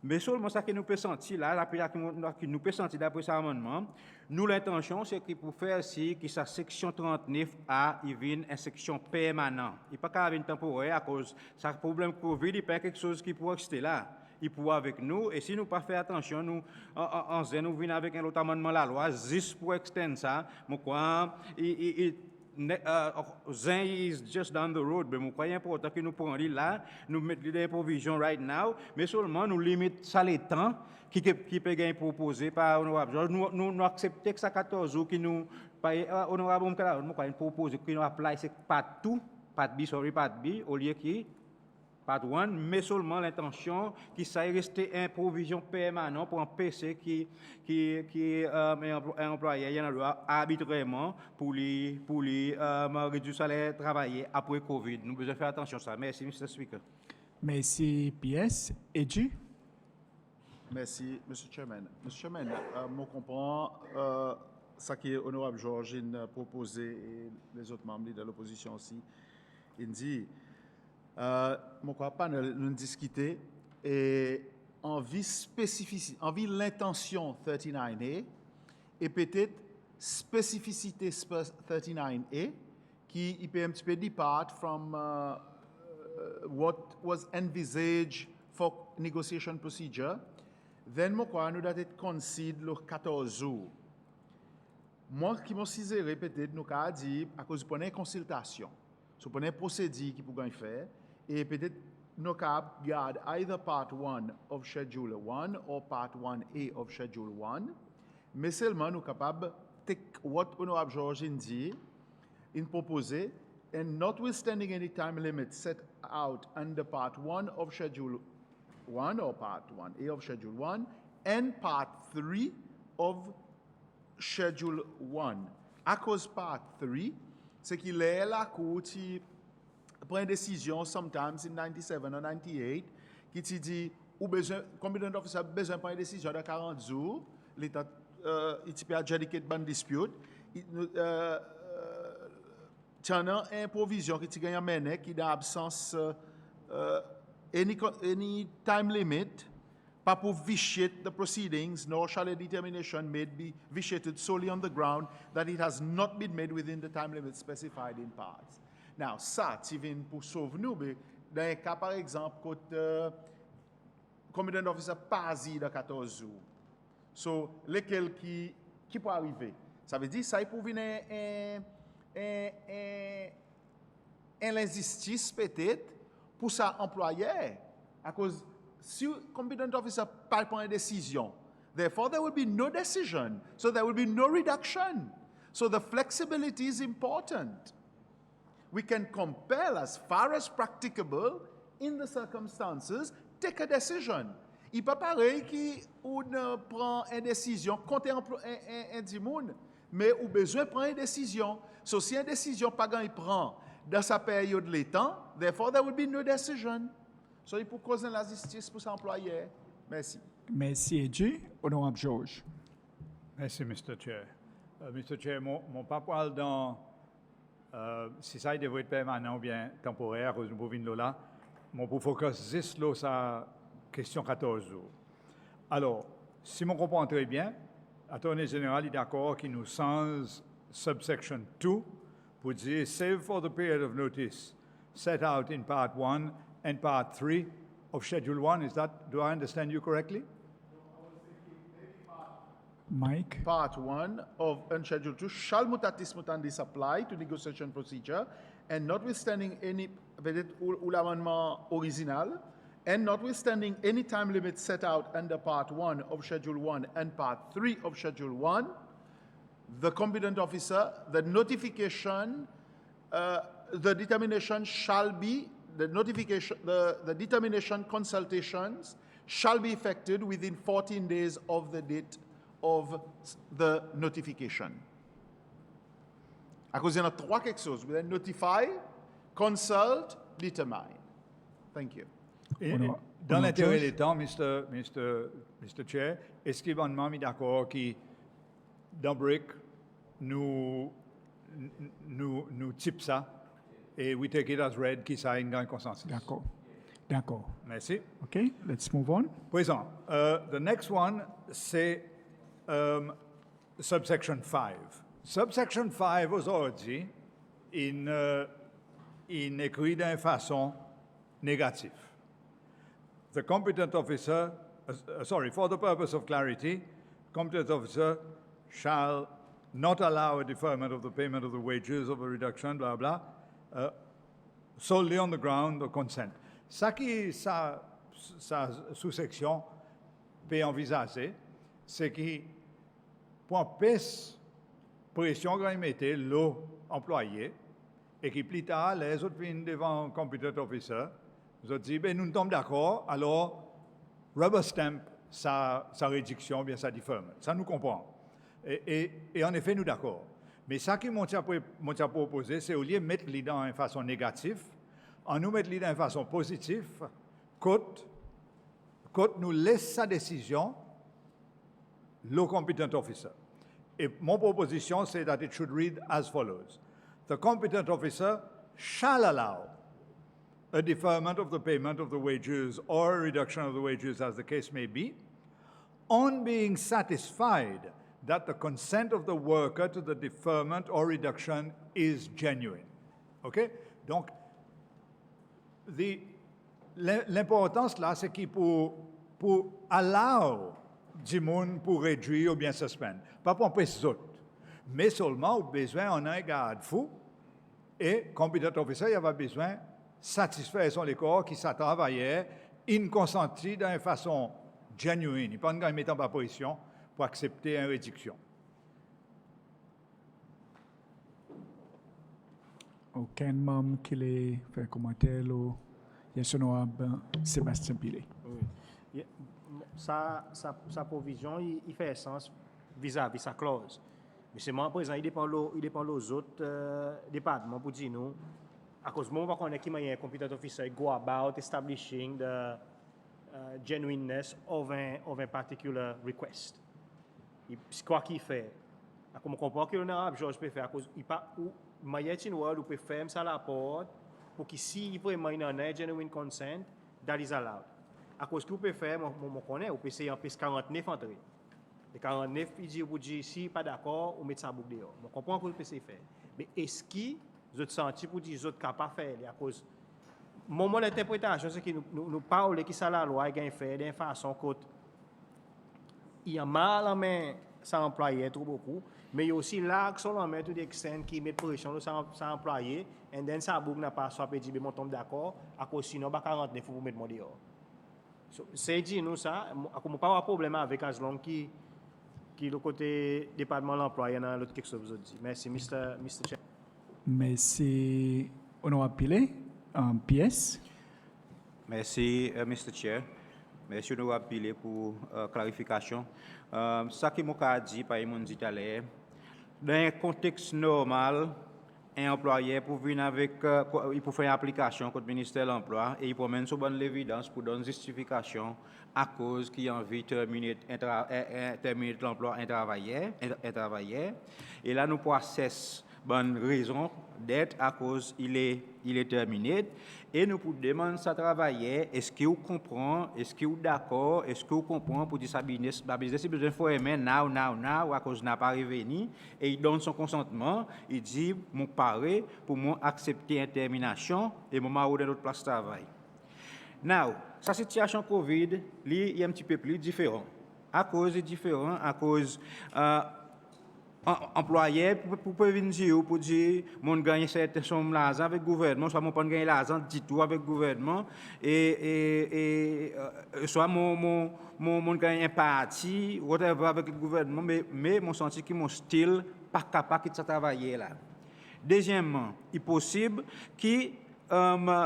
Mais seulement ça que nous peut sentir là, nous peut sentir d'après cet amendement, nous l'intention c'est que pour faire ci que sa section 39 a il vient une section permanente. Il pas qu'à venir temporaire à cause ça problème Covid, il pas quelque chose qui pourrait rester là. Il pourra avec nous et si nous pas faire attention nous nous venons avec un autre amendement la loi juste pour extendre ça, moi quoi Zin is just down the road, mais je crois important que nous prenions là, nous mettons des provisions right now, mais seulement nous limitons ça les temps qui peut être proposé par honorable George. Nous acceptons que ça 14 jours qui nous honorable nous croyons proposer que nous apply c'est pas tout, pas B, au lieu qui Part 1, mais seulement l'intention qui ça rester une provision permanente pour un PC qui un employé il en a arbitrairement pour lui réduire le salaire travailler après Covid. Nous devons faire attention à ça. Merci, Mr. Speaker. Merci, PS. Eji? Merci, Mr. Chairman. Mr. Chairman, je comprends ce que l'honorable Georgine a proposé et les autres membres de l'opposition aussi. Il dit mon panel nous discuter et en vie spécificité, en vie l'intention 39A et peut-être spécificité 39A qui peut un petit peu depart from what was envisaged for negotiation procedure. Then moi quoi nous doit être concede le 14 jours. Moi qui m'en ciserai peut-être nous qu'a dit à cause de une consultation. So pour un procédé qui pour faire et peut-être nous garde either part 1 of schedule 1 or part 1A of schedule 1 mais seulement nous capable take what honorable Georgine dit in proposer and notwithstanding any time limit set out under part 1 of schedule 1 or part 1A of schedule 1 and part 3 of schedule 1 à cause part 3 c'est qu'il est la cour qui prend une décision sometimes in 97 or 98 qui te dit ou besoin combien d'officiers besoin prendre une décision de 40 jours l'état il peut adjudiquer une dispute tu as une provision qui te gagne à mener qui dans absence any time limit pas pour vitiate the proceedings nor shall a determination made be vitiated solely on the ground that it has not been made within the time limit specified in parts. Now, ça, tu viens pour sauver nous, mais dans un cas, par exemple, quand combien d'officiers pas de 14 jours. So, lesquels qui peut arriver? Ça veut dire ça, il peut venir un injustice peut-être pour sa employeur. À cause, si combien d'officiers pas prendre une décision, therefore there will be no decision. So there will be no reduction. So the flexibility is important. We can compel as far as practicable in the circumstances, take a decision. Il pas pareil qu'on prend une décision contre un dimoun, mais on besoin de prendre une décision. So si une décision pas il prend dans sa période de temps, therefore there will be no decision. So il faut causer la justice pour s'employer. Merci. Merci, Eji. Honorable George. Merci, Mr. Chair. Mr. Chair, mon pas dans si ça devrait être permanent ou bien temporaire, nous pouvons là, mon pour focus juste là sa question 14 jours. Alors, si je comprends très bien, l'Attorney Général est d'accord qu'il nous change subsection 2 pour dire save for the period of notice set out in part 1 and part 3 of schedule 1. Do I understand you correctly? Mike. Part 1 of Unscheduled 2 shall mutatis mutandis apply to negotiation procedure and notwithstanding any, ou l'amendement original, and notwithstanding any time limit set out under Part 1 of Schedule 1 and Part 3 of Schedule 1, the competent officer, the notification, the determination shall be, the notification, the determination consultations shall be effected within 14 days of the date of the notification. À cause il y en a trois quelque chose. Vous allez notify, consult, determine. Thank you. Dans l'intérêt des temps, Mr. Chair, est-ce qu'il va nous d'accord que dans BRIC, nous type ça et we take it as read qui ça a un consensus? D'accord. D'accord. Merci. Okay, let's move on. Présent. The next one, c'est subsection 5. Subsection 5 aujourd'hui, in écrit d'une façon négative. The competent officer, for the purpose of clarity, competent officer shall not allow a deferment of the payment of the wages of a reduction, blah, blah, solely on the ground of consent. Ça qui, sa sous-section peut envisager, c'est que pour empêcher pression qu'on mettait l'employé et qui plus tard, les autres viennent devant un competent officer, ils ont dit, ben, nous tombons d'accord, alors rubber stamp sa réduction, bien sa deferment. Ça nous comprend. Et en effet, nous d'accord. Mais ça qui m'a proposé, c'est au lieu de mettre les dans une façon négative, en nous mettre les dans une façon positive, quand nous laisse sa décision, le competent officer. Et mon proposition, c'est that it should read as follows. The competent officer shall allow a deferment of the payment of the wages or a reduction of the wages as the case may be, on being satisfied that the consent of the worker to the deferment or reduction is genuine. OK? Donc, l'importance là, c'est qu'il pour allow du monde pour réduire ou bien suspendre. Pas pour empêcher les autres. Mais seulement, au besoin, on a un garde-fou et, competent officer, il y avait besoin de satisfaire son corps qui s'est travaillé, consenti d'une façon genuine. Il n'y a pas de mettre en position pour accepter une réduction. Aucun membre qui les fait commentaire, yes honorable Sébastien Pilé. Oui. Sa provision, il fait sens vis-à-vis sa clause. Mais c'est moi, présent, il dépend aux autres départements pour dire nous, à cause de moi, on va qui m'a un competent officer go about establishing the genuineness of a particular request. C'est quoi qu'il fait? Comme on comprend que l'honorable Georges peut faire, à cause il pas ou Mayet World ou peut faire ça la porte pour que si il peut mener un genuine consent, that is allowed. À cause que vous pouvez faire, on connaît, vous pouvez essayer en plus 49 entrer. Et 49, il dit, vous dites, si pas d'accord, on met ça boucle dehors. On comprend que vous pouvez faire. Mais est-ce que vous êtes senti pour dire, vous êtes capable de faire? À cause, mon interprétation, c'est que nous parlons que ça la loi est fait d'une façon que il y a mal en main, ça employé trop beaucoup, mais il y a aussi l'action en main tout d'externe qui met pression sur ça employé, et then ça boucle n'a pas soit dit, mais on tombe d'accord, à cause sinon, 49, il faut vous mettre mon dehors. C'est dit nous ça, comme pas un problème avec Aslong qui le côté département de l'emploi, il y en a l'autre quelque chose vous dit. Merci, Mr. Chair. Merci, honorable Pilé. PS. Merci, Mr. Chair. Merci, honorable Pilé, pour clarification. Ça qui m'a dit, par exemple, dit à l'heure, dans un contexte normal, un employé pour venir avec, il peut faire une application contre le ministère de l'Emploi et il peut mettre sur bonne l'évidence pour donner justification à cause qu'il a envie de terminer l'emploi un travailleur. Et là, nous pouvons cesser bonne raison d'être à cause il est terminé. Et nous pouvons demander à travailler, est-ce qu'il comprend, est-ce qu'il est d'accord, est-ce qu'il comprend pour dire sa business, si besoin de faire now, à cause n'a pas revenu, et il donne son consentement, il dit, mon pari pour moi accepter une termination et mon mari dans notre place de travail. Now, sa situation Covid, il est un petit peu plus différent. À cause est différent, à cause employé pour prévenir pour dire mon gagne cette somme l'argent avec gouvernement, soit mon pas gagner l'argent du tout avec gouvernement et soit mon gagne un parti whatever avec le gouvernement mais mon senti que mon style pas capable de travailler là. Deuxièmement, il est possible que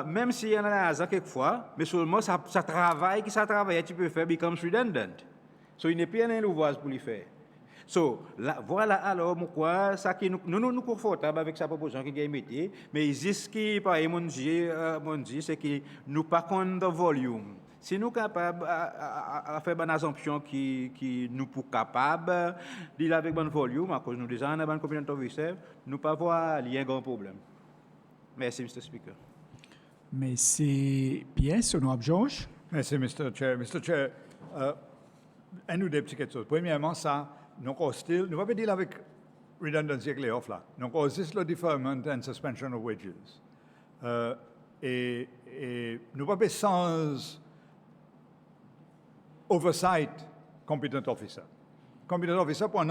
même s'il y en a l'argent quelquefois, mais seulement ça travaille tu peux faire becomes redundant. So il n'est plus un ouvrage pour le faire. So, voilà alors pourquoi ça qui nous confortable avec sa proposition qui est métier, mais ce qui par mon Dieu, c'est que nous pas de volume. Si nous capables à faire une assumption qui nous pour capable de avec bon volume à cause nous déjà en bonne communauté officielle, nous pas voir il y a un grand problème. Merci Mr. Speaker. Merci Pièce, honorable Georges. Merci, Mr. Chair. Mr. Chair, un ou deux petites choses. Premièrement, ça, nous hostile, nous ne pas dire avec redundancy avec les offres là. Nous aussi le deferment and suspension of wages. Et nous pas sans oversight competent officer. Competent officer pour un